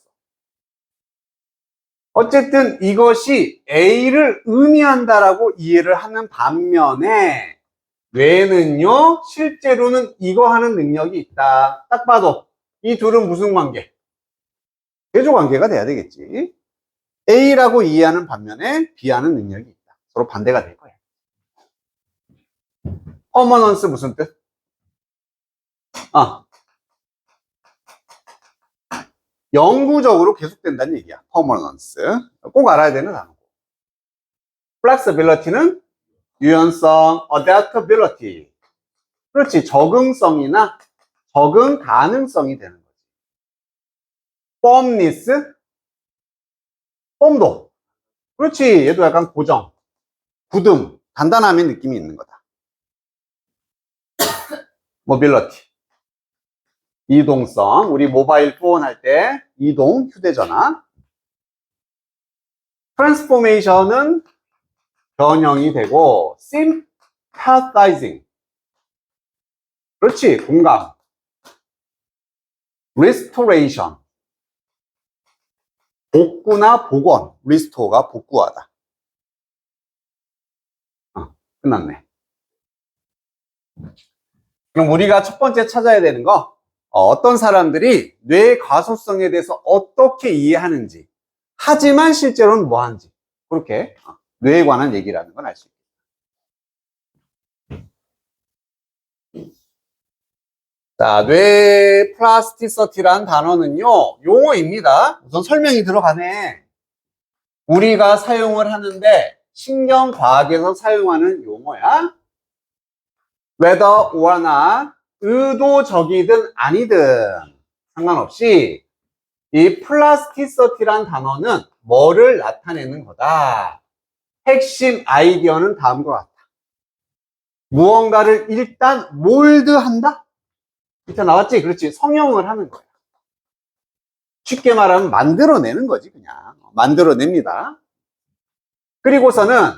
어쨌든 이것이 A를 의미한다라고 이해를 하는 반면에 뇌는요 실제로는 이거 하는 능력이 있다. 딱 봐도 이 둘은 무슨 관계? 대조 관계가 돼야 되겠지. A라고 이해하는 반면에 B하는 능력이 있다. 서로 반대가 될 거야. 퍼머넌스 무슨 뜻? 영구적으로 계속된다는 얘기야. 퍼머넌스. 꼭 알아야 되는 단어고. 플렉서빌리티는 유연성, adaptability. 그렇지. 적응성이나 적응 가능성이 되는 거지. firmness, 폼도. 그렇지. 얘도 약간 고정, 굳음, 단단함의 느낌이 있는 거다. mobility. 이동성. 우리 모바일 폰 할 때 이동, 휴대전화. transformation은 변형이 되고 sympathizing. 그렇지. 공감. restoration. 복구나 복원. restore가 복구하다. 끝났네. 그럼 우리가 첫 번째 찾아야 되는 거 어떤 사람들이 뇌의 가소성에 대해서 어떻게 이해하는지, 하지만 실제로는 뭐 하는지, 그렇게 뇌에 관한 얘기라는 건 알 수 있습니다. 자, 뇌 플라스티서티라는 단어는요 용어입니다. 우선 설명이 들어가네. 우리가 사용을 하는데 신경과학에서 사용하는 용어야. whether or not, 의도적이든 아니든 상관없이 이 플라스티서티란 단어는 뭐를 나타내는 거다. 핵심 아이디어는 다음과 같다. 무언가를 일단 몰드한다? 밑에 나왔지? 그렇지. 성형을 하는 거야. 쉽게 말하면 만들어내는 거지, 그냥. 만들어냅니다. 그리고서는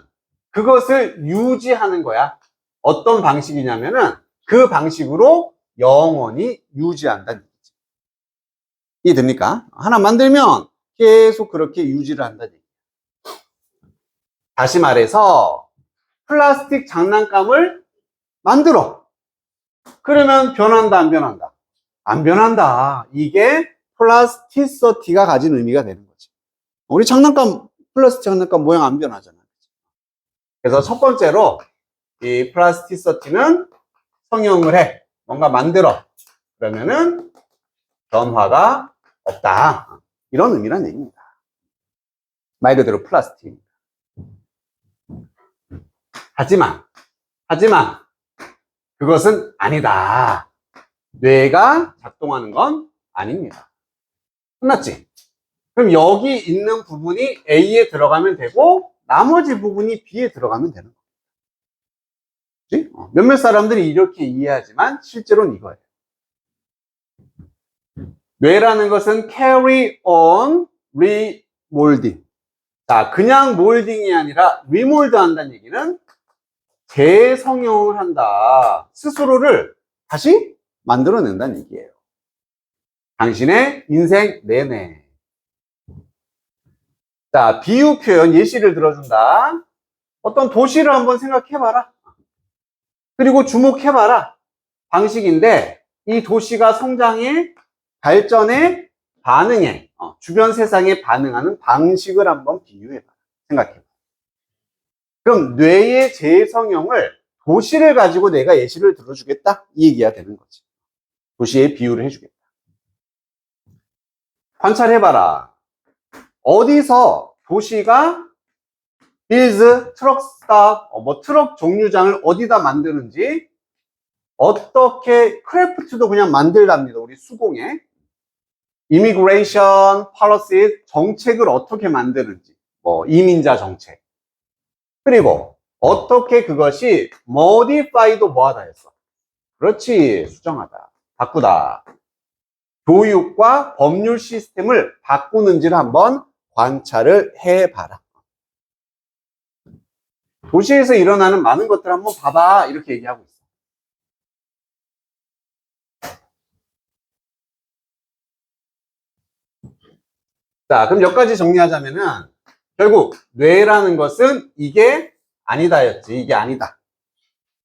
그것을 유지하는 거야. 어떤 방식이냐면은 그 방식으로 영원히 유지한다는 얘기지. 이해됩니까? 하나 만들면 계속 그렇게 유지를 한다는 얘기. 다시 말해서 플라스틱 장난감을 만들어. 그러면 변한다, 안 변한다? 안 변한다. 이게 플라스티서티가 가진 의미가 되는 거지. 우리 장난감, 플라스틱 장난감 모양 안 변하잖아. 그래서 첫 번째로 이 플라스티서티는 성형을 해. 뭔가 만들어. 그러면은 변화가 없다. 이런 의미란 얘기입니다. 말 그대로 플라스틱. 하지만 그것은 아니다. 뇌가 작동하는 건 아닙니다. 끝났지? 그럼 여기 있는 부분이 A에 들어가면 되고 나머지 부분이 B에 들어가면 되는 거지? 몇몇 사람들이 이렇게 이해하지만 실제로는 이거예요. 뇌라는 것은 carry on remolding. 자, 그냥 몰딩이 아니라 리몰드 한다는 얘기는 재성형을 한다. 스스로를 다시 만들어낸다는 얘기예요. 당신의 인생 내내. 자, 비유 표현 예시를 들어준다. 어떤 도시를 한번 생각해봐라. 그리고 주목해봐라. 방식인데 이 도시가 성장해, 발전에, 반응해, 주변 세상에 반응하는 방식을 한번 비유해봐. 생각해봐. 그럼 뇌의 재성형을 도시를 가지고 내가 예시를 들어주겠다? 이 얘기가 되는 거지. 도시의 비유를 해주겠다. 관찰해봐라. 어디서 도시가 빌즈, 트럭 스탑, 트럭 정류장을 어디다 만드는지, 어떻게 크래프트도 그냥 만들답니다. 우리 수공에. 이미그레이션 폴리시 정책을 어떻게 만드는지, 이민자 정책. 그리고 어떻게 그것이 modify도 뭐하다 했어. 그렇지, 수정하다, 바꾸다. 교육과 법률 시스템을 바꾸는지를 한번 관찰을 해봐라. 도시에서 일어나는 많은 것들 한번 봐봐. 이렇게 얘기하고 있어. 자, 그럼 몇 가지 정리하자면은 결국 뇌라는 것은 이게 아니다였지. 이게 아니다.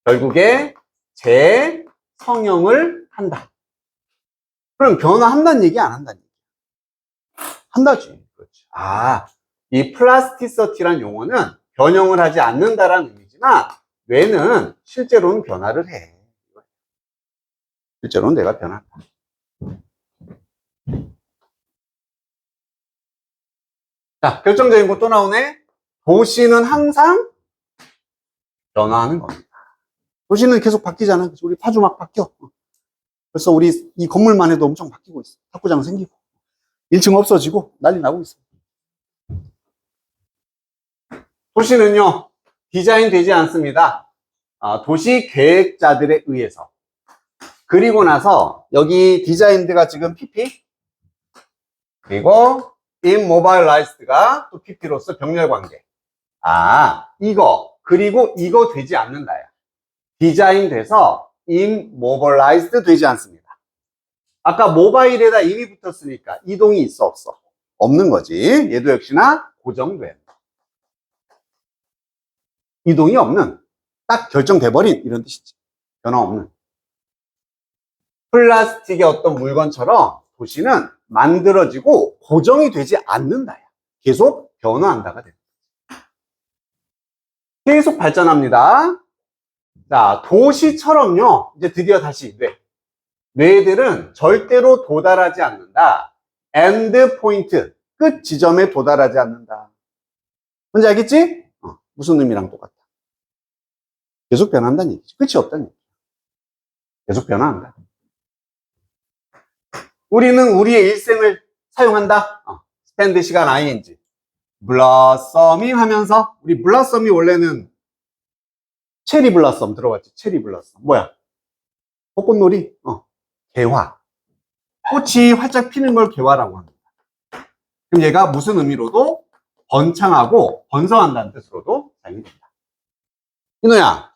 결국에 재성형을 한다. 그럼 변화한다는 얘기 안 한다는 얘기? 한다지. 그렇지. 이 플라스티서티란 용어는 변형을 하지 않는다라는 의미지만 뇌는 실제로는 변화를 해. 실제로는 내가 변한다. 자, 결정적인 거 또 나오네. 도시는 항상 변화하는 겁니다. 도시는 계속 바뀌잖아. 그래서 우리 파주 막 바뀌어. 벌써 우리 이 건물만 해도 엄청 바뀌고 있어. 탁구장 생기고 1층 없어지고 난리 나고 있어. 도시는요 디자인 되지 않습니다. 도시 계획자들에 의해서. 그리고 나서 여기 디자인드가 지금 PP, 그리고 immobilized가 또 PP로서 병렬관계. 이거 그리고 이거 되지 않는다야. 디자인 돼서 immobilized 되지 않습니다. 아까 모바일에다 im이 붙었으니까 이동이 있어 없어? 없는 거지. 얘도 역시나 고정된, 이동이 없는, 딱 결정돼 버린 이런 뜻이지. 변화 없는. 플라스틱의 어떤 물건처럼 도시는 만들어지고 고정이 되지 않는다야. 계속 변화한다가 됩니다. 계속 발전합니다. 자, 도시처럼요. 이제 드디어 다시 뇌들은 절대로 도달하지 않는다. 엔드 포인트, 끝 지점에 도달하지 않는다. 뭔지 알겠지? 무슨 의미랑 똑같다. 계속 변한다는 얘기지. 끝이 없다는 얘기지. 계속 변화한다. 우리는 우리의 일생을 사용한다. 스펜드 시간 ing. 블라썸이 하면서, 우리 블라썸이 원래는 체리 블라썸 들어봤지? 체리 블라썸. 뭐야? 벚꽃놀이? 개화. 꽃이 활짝 피는 걸 개화라고 합니다. 그럼 얘가 무슨 의미로도 번창하고 번성한다는 뜻으로도 사용이 됩니다. 인호야,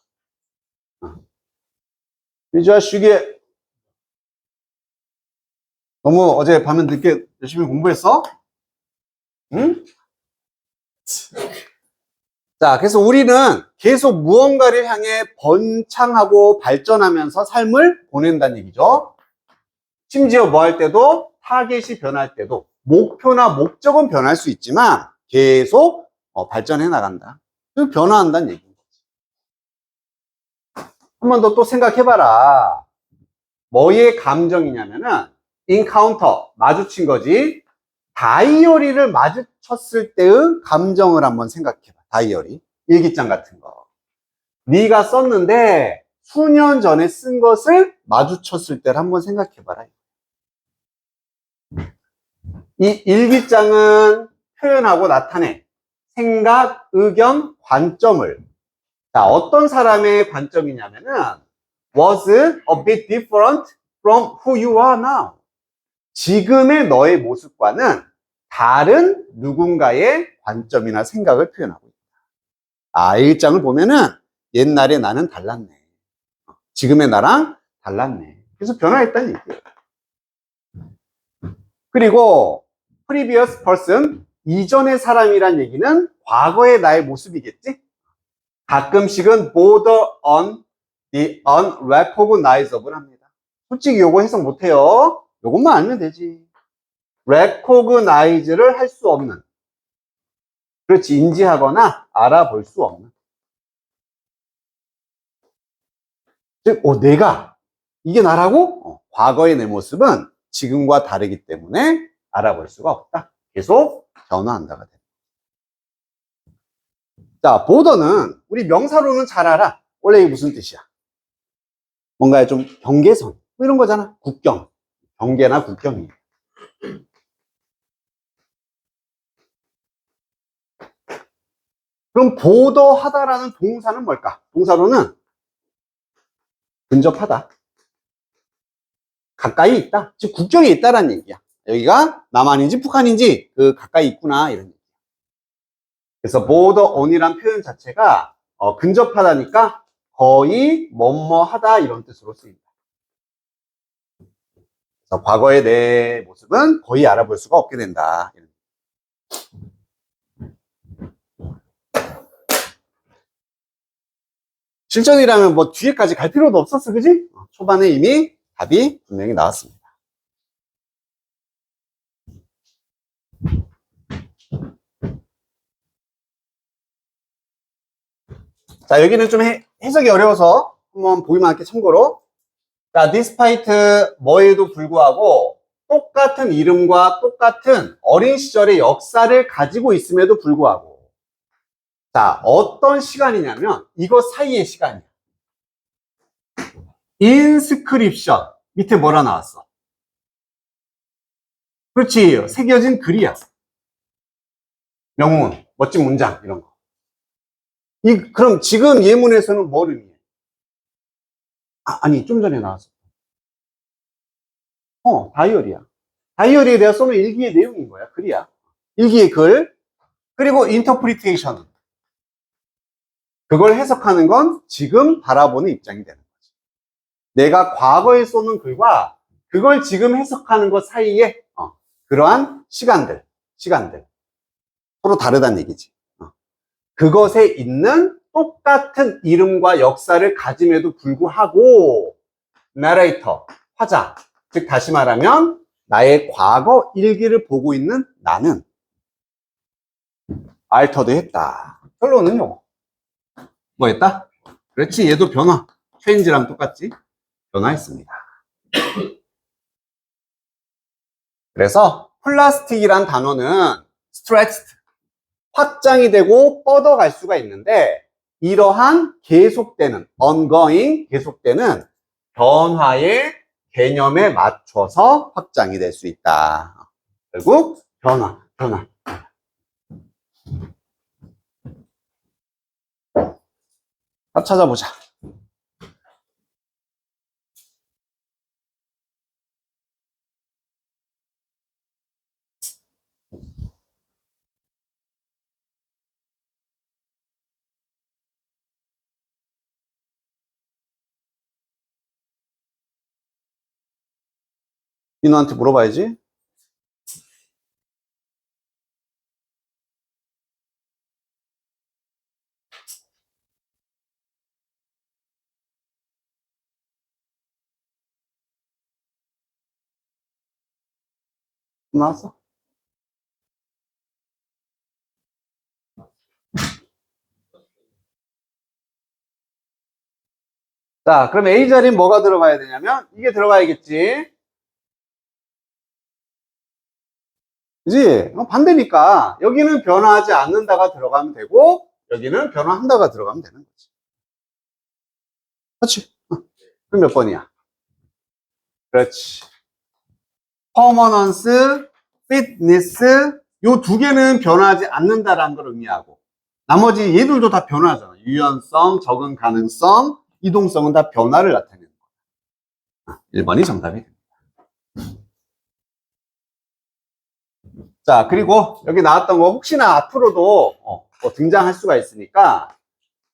이 자식이 너무 어제 밤에 늦게 열심히 공부했어? 응? 자, 그래서 우리는 계속 무언가를 향해 번창하고 발전하면서 삶을 보낸다는 얘기죠. 심지어 뭐 할 때도 타겟이 변할 때도 목표나 목적은 변할 수 있지만 계속 발전해 나간다. 변화한다는 얘기입니다. 한 번 더 또 생각해봐라. 뭐의 감정이냐면은 인카운터, 마주친 거지. 다이어리를 마주쳤을 때의 감정을 한번 생각해봐. 다이어리, 일기장 같은 거. 네가 썼는데 수년 전에 쓴 것을 마주쳤을 때를 한번 생각해봐라. 이 일기장은 표현하고 나타내 생각, 의견, 관점을. 자, 어떤 사람의 관점이냐면은 was a bit different from who you are now. 지금의 너의 모습과는 다른 누군가의 관점이나 생각을 표현하고 있다. 아, 일장을 보면은 옛날에 나는 달랐네. 지금의 나랑 달랐네. 그래서 변화했다는 얘기예요. 그리고 previous person, 이전의 사람이란 얘기는 과거의 나의 모습이겠지? 가끔씩은 border on the unrecognizable 합니다. 솔직히 요거 해석 못해요. 요것만 알면 되지. recognize를 할 수 없는, 그렇지, 인지하거나 알아볼 수 없는. 즉, 내가 이게 나라고? 과거의 내 모습은 지금과 다르기 때문에 알아볼 수가 없다. 계속 변화한다가 돼. 자, 보더는 우리 명사로는 잘 알아. 원래 이게 무슨 뜻이야? 뭔가 좀 경계선 뭐 이런 거잖아. 국경, 경계나 국경이. 그럼 보더하다라는 동사는 뭘까? 동사로는 근접하다, 가까이 있다, 즉 국경에 있다라는 얘기야. 여기가 남한인지 북한인지 그 가까이 있구나 이런 얘기. 그래서 border on이란 표현 자체가 근접하다니까 거의 뭐뭐하다 이런 뜻으로 쓰입니다. 그래서 과거의 내 모습은 거의 알아볼 수가 없게 된다. 실전이라면 뭐 뒤에까지 갈 필요도 없었어, 그지? 초반에 이미 답이 분명히 나왔습니다. 자, 여기는 좀 해석이 어려워서 한번 보기만 할게, 참고로. 자, despite 뭐에도 불구하고 똑같은 이름과 똑같은 어린 시절의 역사를 가지고 있음에도 불구하고, 자, 어떤 시간이냐면 이거 사이의 시간이야. 인스크립션 밑에 뭐라 나왔어? 그렇지, 새겨진 글이야. 명문, 멋진 문장 이런 거. 그럼 지금 예문에서는 뭘 의미해? 아니, 좀 전에 나왔어. 다이어리야. 다이어리에 대해 써놓은 일기의 내용인 거야. 글이야. 일기의 글. 그리고 인터프리테이션. 그걸 해석하는 건 지금 바라보는 입장이 되는 거지. 내가 과거에 쏘는 글과 그걸 지금 해석하는 것 사이에 그러한 시간들 서로 다르다는 얘기지. 그것에 있는 똑같은 이름과 역사를 가짐에도 불구하고 나레이터, 화자, 즉 다시 말하면 나의 과거 일기를 보고 있는 나는 알터드 했다. 결론은요, 뭐 했다? 그렇지, 얘도 변화, 체인지랑 똑같지? 변화했습니다. 그래서 플라스틱이란 단어는 stretched, 확장이 되고 뻗어갈 수가 있는데, 이러한 계속되는, ongoing, 계속되는 변화의 개념에 맞춰서 확장이 될 수 있다. 결국 변화. 답 찾아보자. 인호한테 물어봐야지. 나왔어? 자, 그럼 A 자리는 뭐가 들어가야 되냐면 이게 들어가야겠지. 그지? 반대니까 여기는 변화하지 않는다가 들어가면 되고 여기는 변화한다가 들어가면 되는 거지. 그렇지? 그럼 몇 번이야? 그렇지. 퍼머넌스, 피트니스 요 두 개는 변화하지 않는다라는 걸 의미하고 나머지 얘들도 다 변화하잖아. 유연성, 적응 가능성, 이동성은 다 변화를 나타내는 거야. 1번이 정답이 됩니다. 자, 그리고 여기 나왔던 거 혹시나 앞으로도 뭐 등장할 수가 있으니까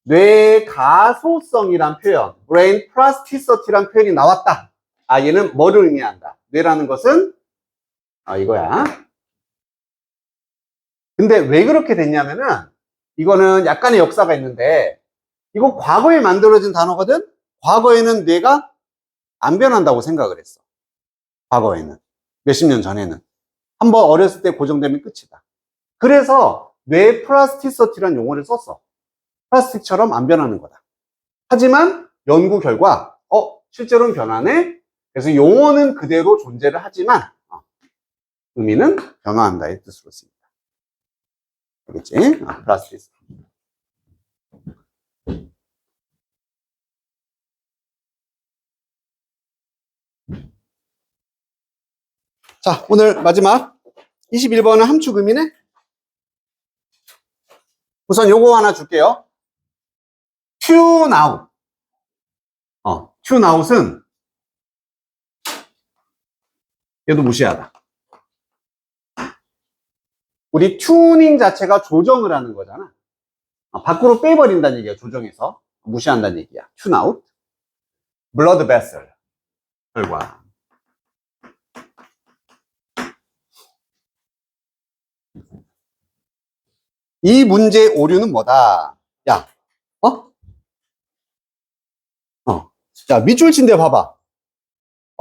뇌 가소성이란 표현, brain plasticity란 표현이 나왔다. 아, 얘는 뭐를 의미한다? 뇌라는 것은 이거야. 근데 왜 그렇게 됐냐면은 이거는 약간의 역사가 있는데 이거 과거에 만들어진 단어거든? 과거에는 뇌가 안 변한다고 생각을 했어. 과거에는. 몇십 년 전에는. 한번 어렸을 때 고정되면 끝이다. 그래서 뇌 플라스티시티라는 용어를 썼어. 플라스틱처럼 안 변하는 거다. 하지만 연구 결과 실제로는 변하네. 그래서 용어는 그대로 존재를 하지만 의미는 변화한다의 뜻으로 씁니다. 알겠지? 플라스티시티. 자, 오늘 마지막 21번은 함축 의미네. 우선 요거 하나 줄게요. tune out. tune out은 얘도 무시하다. 우리 튜닝 자체가 조정을 하는 거잖아. 밖으로 빼버린다는 얘기야. 조정해서 무시한다는 얘기야. tune out. blood vessel 결과. 이 문제의 오류는 뭐다? 야, 자, 밑줄 친 데 봐봐.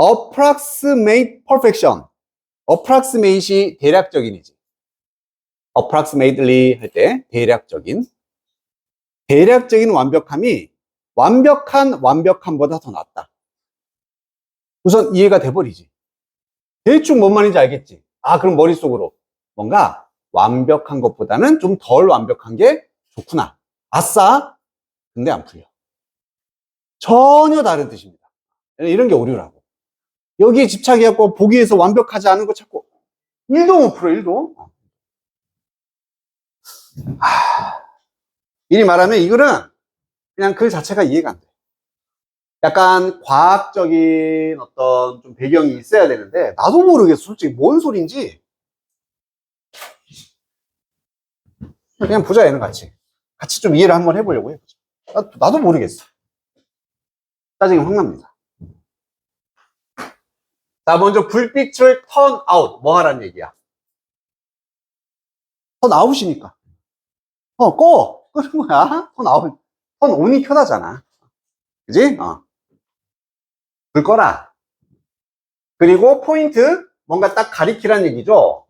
approximate perfection. approximate이 대략적인이지. approximately 할 때 대략적인. 대략적인 완벽함이 완벽한 완벽함보다 더 낫다. 우선 이해가 돼버리지. 대충 뭔 말인지 알겠지? 그럼 머릿속으로 뭔가 완벽한 것보다는 좀 덜 완벽한 게 좋구나. 아싸! 근데 안 풀려. 전혀 다른 뜻입니다. 이런 게 오류라고. 여기에 집착해갖고 보기에서 완벽하지 않은 거 찾고 1도 못 풀어, 1도. 미리 말하면 이거는 그냥 글 자체가 이해가 안 돼. 약간 과학적인 어떤 좀 배경이 있어야 되는데 나도 모르겠어, 솔직히 뭔 소린지. 그냥 보자, 얘는 같이 좀 이해를 한번 해보려고 해보자. 나도 모르겠어. 짜증이 확 납니다. 자, 먼저 불빛을 turn out. 뭐 하라는 얘기야? turn out이니까. 끄는 거야. turn out. turn on이 켜다잖아. 그지? 불 꺼라. 그리고 포인트, 뭔가 딱 가리키란 얘기죠.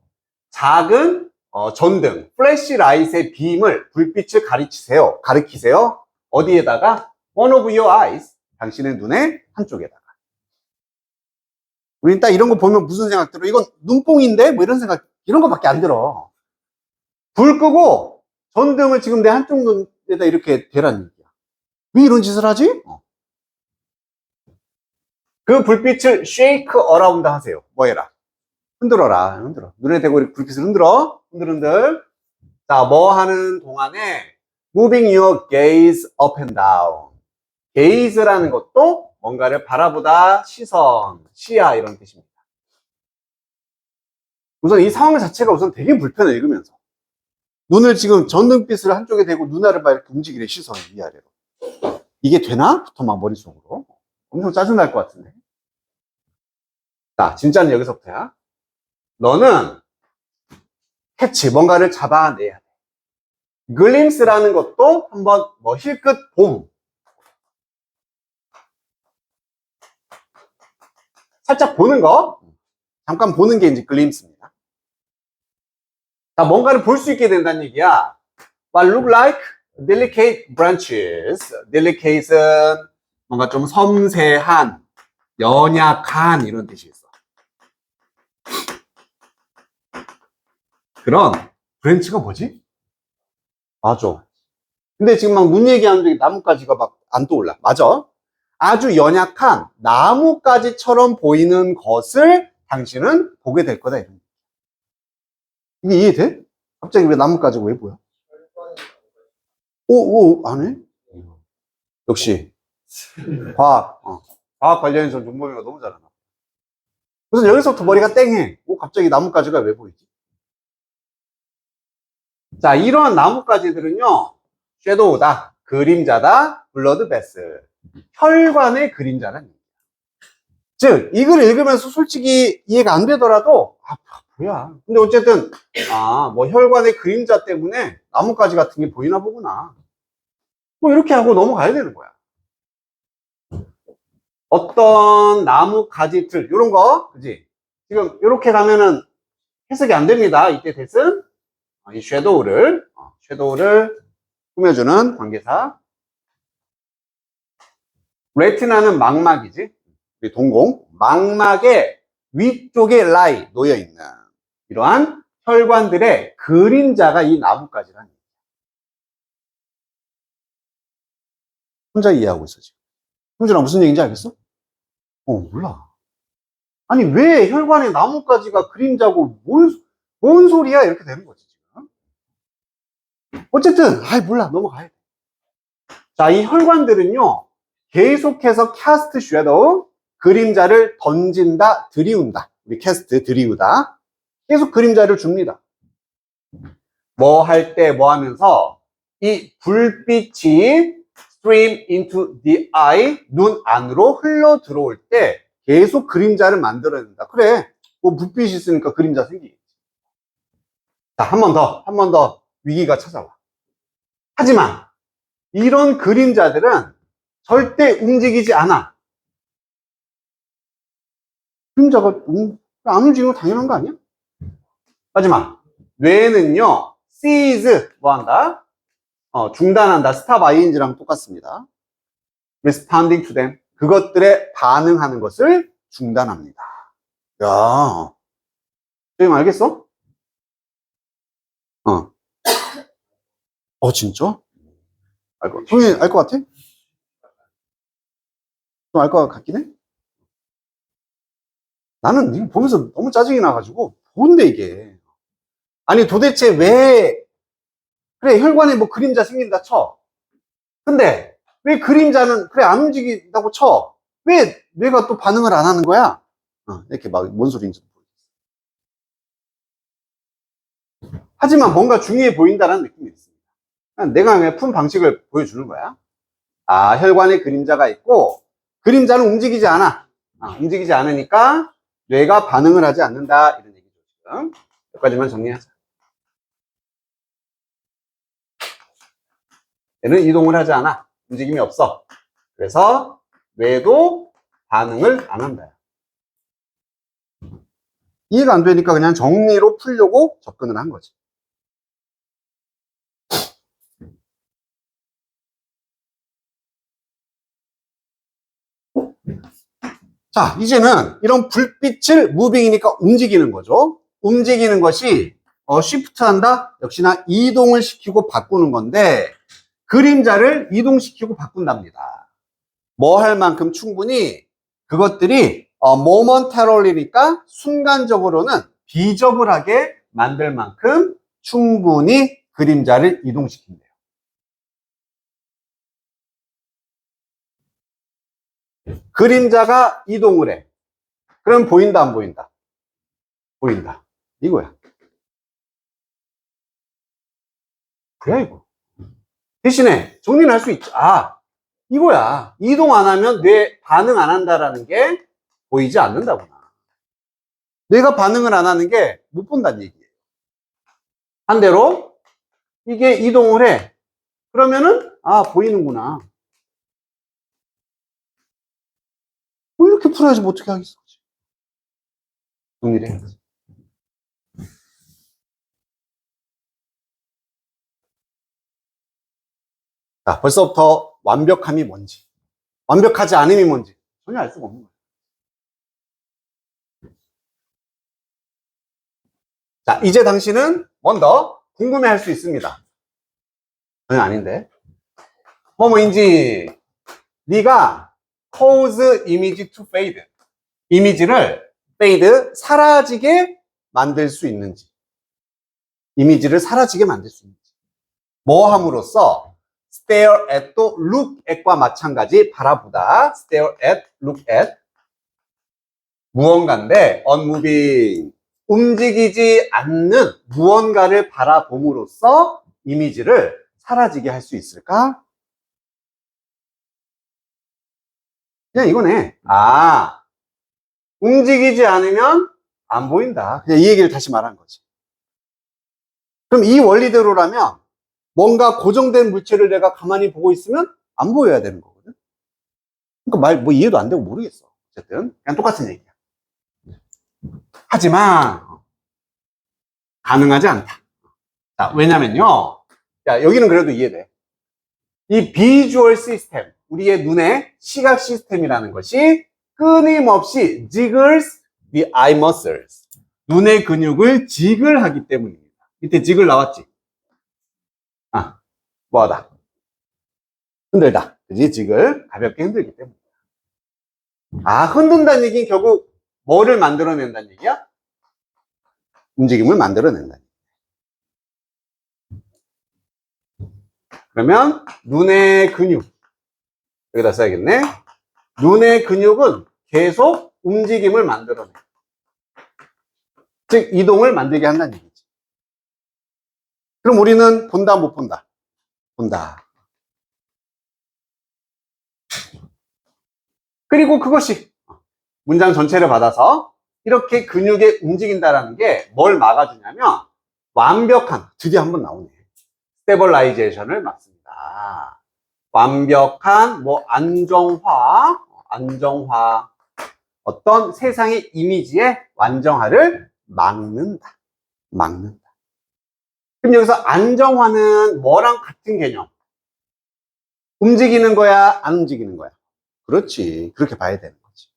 작은 전등, 플래시라이트의 빔을, 불빛을 가리키세요. 어디에다가? One of your eyes. 당신의 눈의 한쪽에다가. 우린 딱 이런 거 보면 무슨 생각 들어? 이건 눈뽕인데? 뭐 이런 생각, 이런 거밖에 안 들어. 불 끄고 전등을 지금 내 한쪽 눈에다 이렇게 대라는 얘기야. 왜 이런 짓을 하지? 그 불빛을 shake around 하세요. 뭐 해라? 흔들어라. 흔들어. 눈에 대고 이렇게 불빛을 흔들어. 흔들. 자, 뭐 하는 동안에 moving your gaze up and down. gaze라는 것도 뭔가를 바라보다, 시선, 시야 이런 뜻입니다. 우선 이 상황 자체가 우선 되게 불편해, 읽으면서. 눈을 지금 전등빛을 한쪽에 대고 눈알을 막 이렇게 움직이래, 시선을 위아래로. 이게 되나? 부터 막 머릿속으로. 엄청 짜증날 것 같은데. 자, 진짜는 여기서부터야. 너는 캐치, 뭔가를 잡아내야 돼. 글림스라는 것도 한번 뭐 힐끗 봄. 살짝 보는 거. 잠깐 보는 게 이제 글림스입니다. 자, 뭔가를 볼 수 있게 된다는 얘기야. What look like delicate branches. delicate은 뭔가 좀 섬세한, 연약한 이런 뜻이 있어. 그런 브랜치가 뭐지? 맞아. 근데 지금 막 눈 얘기하는 중에 나뭇가지가 막 안 떠올라. 맞아. 아주 연약한 나뭇가지처럼 보이는 것을 당신은 보게 될 거다. 이런. 이게 이해돼? 갑자기 왜 나뭇가지가 왜 보여? 오, 안 해? 역시 과학, 과학 관련해서 정보미가 너무 잘하나. 그래서 여기서부터 머리가 땡해. 갑자기 나뭇가지가 왜 보이지? 자, 이러한 나뭇가지들은요, 섀도우다, 그림자다, 블러드 베슬, 혈관의 그림자라는 얘기야. 즉, 이걸 읽으면서 솔직히 이해가 안 되더라도, 뭐야. 근데 어쨌든, 뭐 혈관의 그림자 때문에 나뭇가지 같은 게 보이나 보구나. 뭐 이렇게 하고 넘어가야 되는 거야. 어떤 나무 가지들, 이런 거, 그지? 지금 이렇게 가면은 해석이 안 됩니다. 이때 대은 이 섀도우를 꾸며주는 관계사. 레티나는 망막이지. 우리 동공. 망막의 위쪽에 라이, 놓여있는 이러한 혈관들의 그림자가 이 나뭇가지라는 얘기야. 혼자 이해하고 있어, 지금. 형준아, 무슨 얘기인지 알겠어? 몰라. 아니, 왜 혈관의 나뭇가지가 그림자고, 뭔 소리야? 이렇게 되는 거지, 지금. 어쨌든, 몰라. 넘어가야 돼. 자, 이 혈관들은요, 계속해서 캐스트 섀도우, 그림자를 던진다, 들이운다. 우리 캐스트, 들이우다. 계속 그림자를 줍니다. 뭐 할 때, 뭐 하면서, 이 불빛이 stream into the eye, 눈 안으로 흘러 들어올 때, 계속 그림자를 만들어낸다. 그래, 뭐 불빛이 있으니까 그림자 생기겠지. 자, 한 번 더 위기가 찾아와. 하지만, 이런 그림자들은 절대 움직이지 않아. 그림자가 안 움직이는 거 당연한 거 아니야? 하지만 뇌는요, cease 뭐 한다? 중단한다. stop ing랑 똑같습니다. responding to them. 그것들에 반응하는 것을 중단합니다. 야, 선생님 알겠어? 진짜? 선생님 알 것 같아? 좀 알 것 같긴 해? 나는 이거 보면서 너무 짜증이 나가지고 뭔데 이게. 아니 도대체 왜 그래 혈관에 뭐 그림자 생긴다 쳐. 근데 왜 그림자는 그래 안 움직인다고 쳐. 왜 뇌가 또 반응을 안 하는 거야? 이렇게 막 뭔 소리인지 모르겠어. 하지만 뭔가 중요해 보인다는 느낌이 있습니다. 내가 그냥 푼 방식을 보여주는 거야. 혈관에 그림자가 있고 그림자는 움직이지 않아. 움직이지 않으니까 뇌가 반응을 하지 않는다 이런 얘기죠. 지금 여기까지만 정리하자. 얘는 이동을 하지 않아. 움직임이 없어. 그래서 뇌도 반응을 안 한다. 이해가 안 되니까 그냥 정리로 풀려고 접근을 한 거지. 자, 이제는 이런 불빛을 무빙이니까 움직이는 거죠. 움직이는 것이 쉬프트 한다? 역시나 이동을 시키고 바꾸는 건데 그림자를 이동시키고 바꾼답니다. 뭐 할 만큼 충분히 그것들이 momentarily 순간적으로는 비저블하게 만들 만큼 충분히 그림자를 이동시킨대요. 그림자가 이동을 해. 그럼 보인다 안 보인다? 보인다. 이거야. 뭐야 이거? 대신에 정리를 할 수 있죠. 이거야. 이동 안 하면 뇌 반응 안 한다라는 게 보이지 않는다구나. 뇌가 반응을 안 하는 게 못 본다는 얘기예요. 반대로 이게 이동을 해. 그러면은 보이는구나. 뭐 이렇게 풀어야지 뭐 어떻게 하겠어. 정리를 해야지. 자, 벌써부터 완벽함이 뭔지, 완벽하지 않음이 뭔지 전혀 알 수가 없는 거예요. 자, 이제 당신은 뭔가 궁금해할 수 있습니다. 전혀 아닌데. 뭐뭐인지 네가 cause image to fade, 이미지를 fade, 사라지게 만들 수 있는지, 이미지를 사라지게 만들 수 있는지, 뭐 함으로써 stare at 또 look at과 마찬가지, 바라보다, stare at, look at, 무언가인데 unmoving, 움직이지 않는 무언가를 바라봄으로써 이미지를 사라지게 할 수 있을까? 그냥 이거네. 움직이지 않으면 안 보인다. 그냥 이 얘기를 다시 말한 거지. 그럼 이 원리대로라면 뭔가 고정된 물체를 내가 가만히 보고 있으면 안 보여야 되는 거거든. 그러니까 뭐 이해도 안 되고 모르겠어. 어쨌든 그냥 똑같은 얘기야. 하지만 가능하지 않다. 자, 왜냐면요. 자, 여기는 그래도 이해돼. 이 비주얼 시스템, 우리의 눈의 시각 시스템이라는 것이 끊임없이 jiggles the eye muscles, 눈의 근육을 지글하기 때문입니다. 밑에 지글 나왔지? 뭐하다? 흔들다. 그지? 지글. 가볍게 흔들기 때문에. 흔든다는 얘기는 결국 뭐를 만들어낸다는 얘기야? 움직임을 만들어낸다는 얘기야. 그러면 눈의 근육, 여기다 써야겠네. 눈의 근육은 계속 움직임을 만들어내. 즉 이동을 만들게 한다는 얘기지. 그럼 우리는 본다 못 본다? 본다. 그리고 그것이 문장 전체를 받아서 이렇게 근육에 움직인다라는 게 뭘 막아주냐면 완벽한, 드디어 한번 나오네, 스테벌라이제이션을 막습니다. 완벽한 안정화, 어떤 세상의 이미지의 완정화를 막는다. 그럼 여기서 안정화는 뭐랑 같은 개념? 움직이는 거야, 안 움직이는 거야? 그렇지. 그렇게 봐야 되는 거지.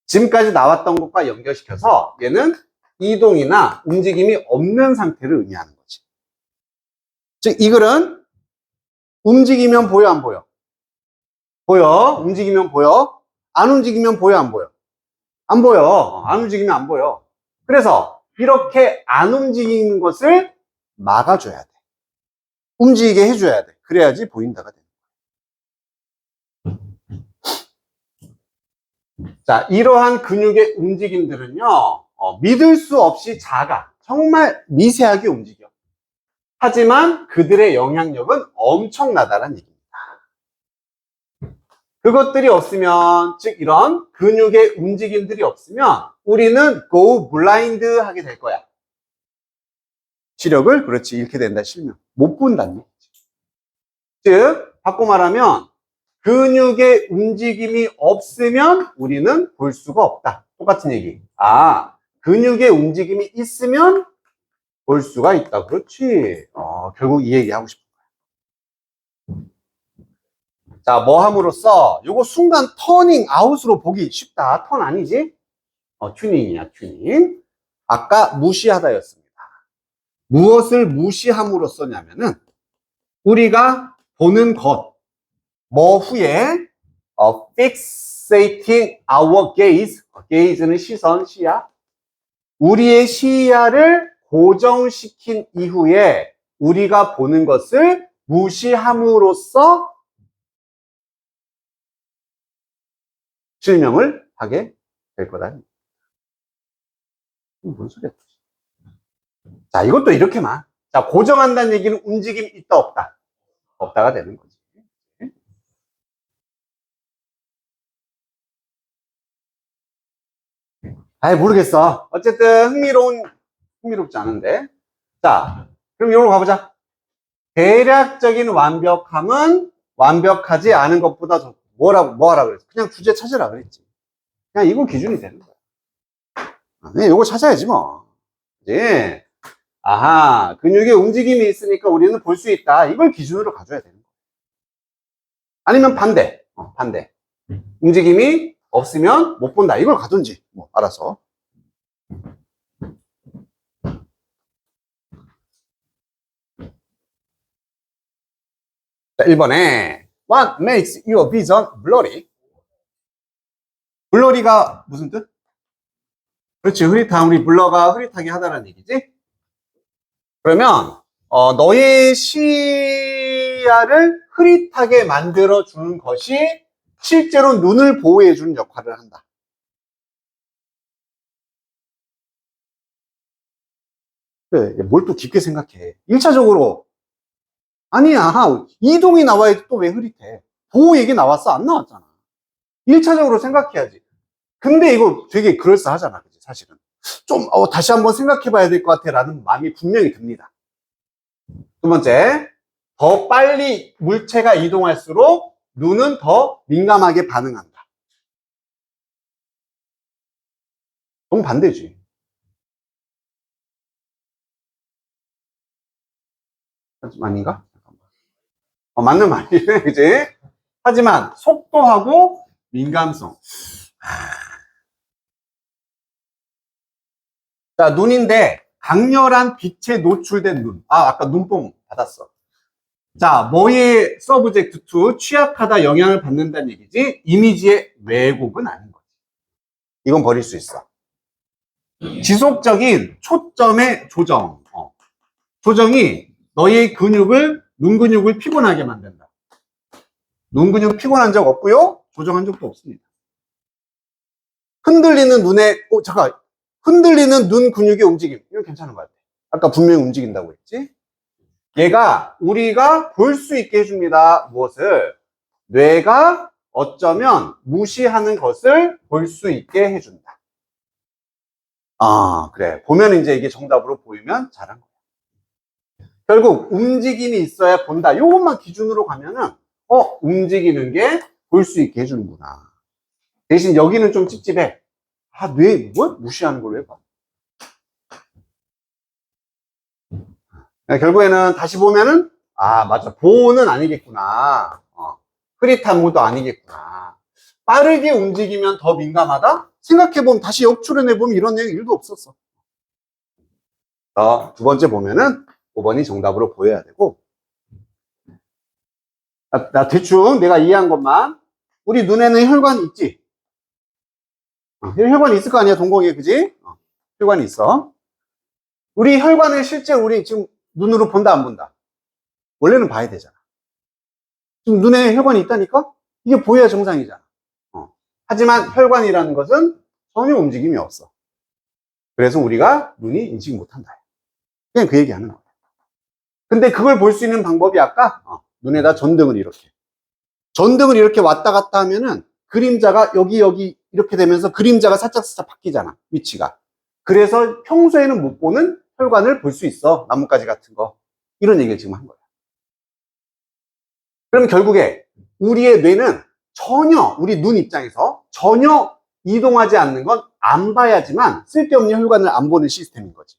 지금까지 나왔던 것과 연결시켜서 얘는 이동이나 움직임이 없는 상태를 의미하는 거지. 즉, 이 글은 움직이면 보여, 안 보여? 보여. 움직이면 보여. 안 움직이면 보여, 안 보여? 안 보여. 안 움직이면 안 보여. 그래서 이렇게 안 움직이는 것을 막아줘야 돼. 움직이게 해줘야 돼. 그래야지 보인다가 돼. 자, 이러한 근육의 움직임들은요, 믿을 수 없이 작아. 정말 미세하게 움직여. 하지만 그들의 영향력은 엄청나다는 얘기입니다. 그것들이 없으면, 즉 이런 근육의 움직임들이 없으면 우리는 go blind 하게 될 거야. 시력을 그렇지 잃게 된다, 실명. 못 본다는 얘기지. 즉 바꿔 말하면 근육의 움직임이 없으면 우리는 볼 수가 없다. 똑같은 얘기. 근육의 움직임이 있으면 볼 수가 있다. 그렇지. 결국 이 얘기 하고 싶은 거야. 자, 뭐 함으로써 요거 순간 터닝 아웃으로 보기 쉽다. 턴 아니지? 튜닝이야, 튜닝. 아까 무시하다였습니다. 무엇을 무시함으로써냐면은 우리가 보는 것, 뭐 후에 fixating our gaze, gaze는 시선, 시야, 우리의 시야를 고정시킨 이후에 우리가 보는 것을 무시함으로써 실명을 하게 될 거다. 뭔 소리야? 자, 이것도 이렇게만. 자, 고정한다는 얘기는 움직임이 있다, 없다? 없다가 되는 거지. 아이, 모르겠어. 어쨌든 흥미롭지 않은데. 자, 그럼 이걸로 가보자. 대략적인 완벽함은 완벽하지 않은 것보다 뭐 하라 그랬어? 그냥 주제 찾으라 그랬지. 그냥 이거 기준이 되는 거야. 네, 이거 찾아야지 뭐. 그지? 아하, 근육의 움직임이 있으니까 우리는 볼 수 있다. 이걸 기준으로 가져야 되는 거야. 아니면 반대. 반대. 움직임이 없으면 못 본다. 이걸 가든지. 뭐, 알아서. 자, 1번에 What makes your vision blurry? blurry가 무슨 뜻? 그렇지, 흐릿함. 우리 블러가 흐릿하게 하다라는 얘기지? 그러면 너의 시야를 흐릿하게 만들어주는 것이 실제로 눈을 보호해주는 역할을 한다. 그래, 뭘 또 깊게 생각해. 1차적으로 아니야, 이동이 나와야지 또 왜 흐릿해. 보호 얘기 나왔어? 안 나왔잖아. 1차적으로 생각해야지. 근데 이거 되게 그럴싸하잖아, 그치, 사실은. 좀 다시 한번 생각해 봐야 될 것 같아 라는 마음이 분명히 듭니다. 두 번째, 더 빨리 물체가 이동할수록 눈은 더 민감하게 반응한다. 정반대지. 아닌가? 맞는 말이네, 그지? 하지만 속도하고 민감성. 자, 눈인데 강렬한 빛에 노출된 눈. 아까 눈뽕 받았어. 자, 뭐의 서브젝트 투 취약하다, 영향을 받는다는 얘기지 이미지의 왜곡은 아닌 거지. 이건 버릴 수 있어. 지속적인 초점의 조정. 조정이 너의 눈 근육을 피곤하게 만든다. 눈 근육 피곤한 적 없고요. 조정한 적도 없습니다. 흔들리는 흔들리는 눈 근육의 움직임. 이거 괜찮은 것 같아. 아까 분명히 움직인다고 했지? 얘가 우리가 볼 수 있게 해줍니다. 무엇을? 뇌가 어쩌면 무시하는 것을 볼 수 있게 해준다. 그래. 보면 이제 이게 정답으로 보이면 잘한 거야. 결국 움직임이 있어야 본다. 요것만 기준으로 가면은 움직이는 게 볼 수 있게 해주는구나. 대신 여기는 좀 찝찝해. 뇌 무시하는 걸 왜 봐? 결국에는 다시 보면은 맞아. 보호는 아니겠구나. 흐릿함도 아니겠구나. 빠르게 움직이면 더 민감하다? 생각해보면 다시 역추론해보면 이런 내용 1도 없었어. 두 번째 보면은 5번이 정답으로 보여야 되고, 대충 내가 이해한 것만. 우리 눈에는 혈관이 있지? 혈관이 있을 거 아니야, 동공에, 그지? 혈관이 있어. 우리 혈관을 실제 우리 지금 눈으로 본다, 안 본다? 원래는 봐야 되잖아. 지금 눈에 혈관이 있다니까? 이게 보여야 정상이잖아. 하지만 혈관이라는 것은 전혀 움직임이 없어. 그래서 우리가 눈이 인식 못한다. 그냥 그 얘기 하는 거야. 근데 그걸 볼 수 있는 방법이 아까 눈에다 전등을 이렇게 왔다 갔다 하면은 그림자가 여기 이렇게 되면서 그림자가 살짝 바뀌잖아, 위치가. 그래서 평소에는 못 보는 혈관을 볼 수 있어, 나뭇가지 같은 거. 이런 얘기를 지금 한 거야. 그럼 결국에 우리의 뇌는 우리 눈 입장에서 전혀 이동하지 않는 건 안 봐야지만 쓸데없는 혈관을 안 보는 시스템인 거지.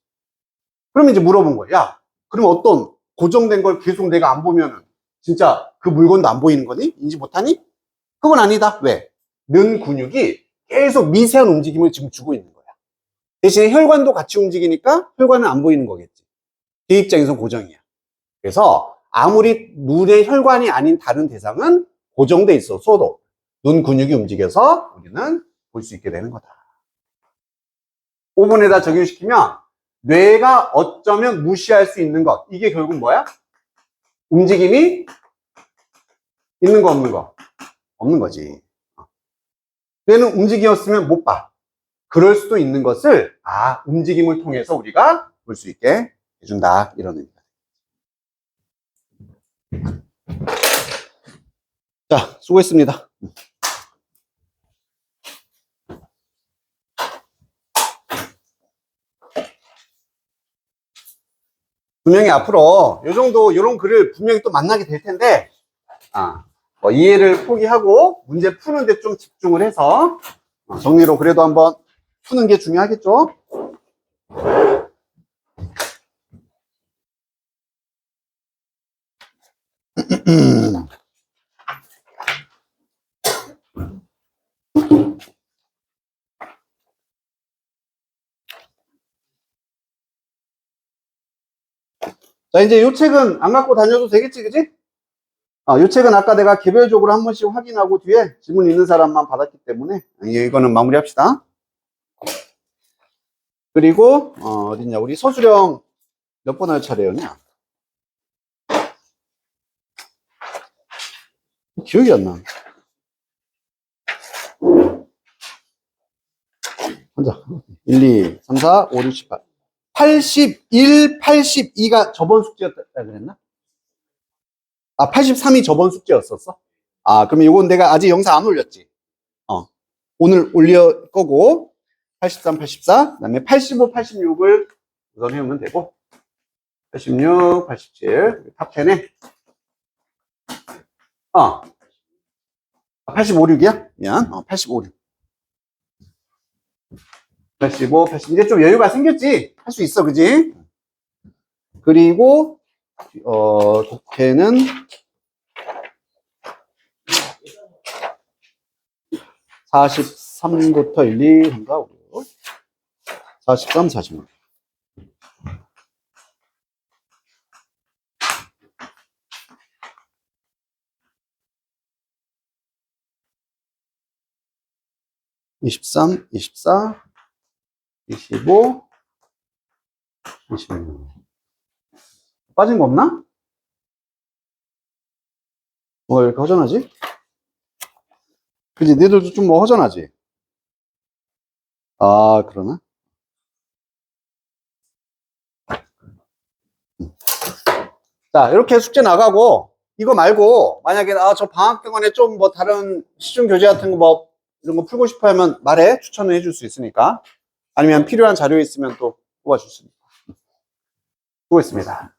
그러면 이제 물어본 거야. 야, 그럼 어떤 고정된 걸 계속 내가 안 보면은 진짜 그 물건도 안 보이는 거니? 인지 못하니? 그건 아니다. 왜? 눈 근육이 계속 미세한 움직임을 지금 주고 있는 거야. 대신에 혈관도 같이 움직이니까 혈관은 안 보이는 거겠지. 내 입장에서 고정이야. 그래서 아무리 눈의 혈관이 아닌 다른 대상은 고정돼 있어도 눈 근육이 움직여서 우리는 볼 수 있게 되는 거다. 5번에다 적용시키면 뇌가 어쩌면 무시할 수 있는 것. 이게 결국 뭐야? 움직임이 있는 거, 없는 거? 없는 거지. 뇌는 움직이었으면 못 봐. 그럴 수도 있는 것을 움직임을 통해서 우리가 볼 수 있게 해준다. 이런 의미다. 자, 수고했습니다. 분명히 앞으로 요 정도 요런 글을 분명히 또 만나게 될 텐데 뭐 이해를 포기하고 문제 푸는데 좀 집중을 해서 정리로 그래도 한번 푸는 게 중요하겠죠. 자, 이제 요 책은 안 갖고 다녀도 되겠지, 그지? 요 책은 아까 내가 개별적으로 한 번씩 확인하고 뒤에 지문 있는 사람만 받았기 때문에 이거는 마무리합시다. 그리고 어딨냐, 우리 서술형 몇 번 할 차례였냐? 기억이 안 나. 혼자 1, 2, 3, 4, 5, 6, 7, 8 81, 82가 저번 숙제였다 그랬나? 83이 저번 숙제였었어? 그럼 이건 내가 아직 영상 안 올렸지? 오늘 올릴 거고 83, 84, 그 다음에 85, 86을 우선 해오면 되고 86, 87, 탑 10에 85, 6이야? 미안. 85, 6. 85, 80. 이제 좀 여유가 생겼지? 할 수 있어, 그지? 그리고, 독해는 43부터 1, 2, 3, 4, 5, 43, 46. (23) 24 25 26 빠진 거 없나? 뭐 이렇게 허전하지? 그지? 너희들도 좀 뭐 허전하지? 그러나? 자, 이렇게 숙제 나가고 이거 말고 만약에 저 방학 동안에 좀 뭐 다른 시중 교재 같은 거 뭐 이런 거 풀고 싶어 하면 말해. 추천을 해줄 수 있으니까. 아니면 필요한 자료 있으면 또 뽑아줄 수 있으니까. 수고했습니다.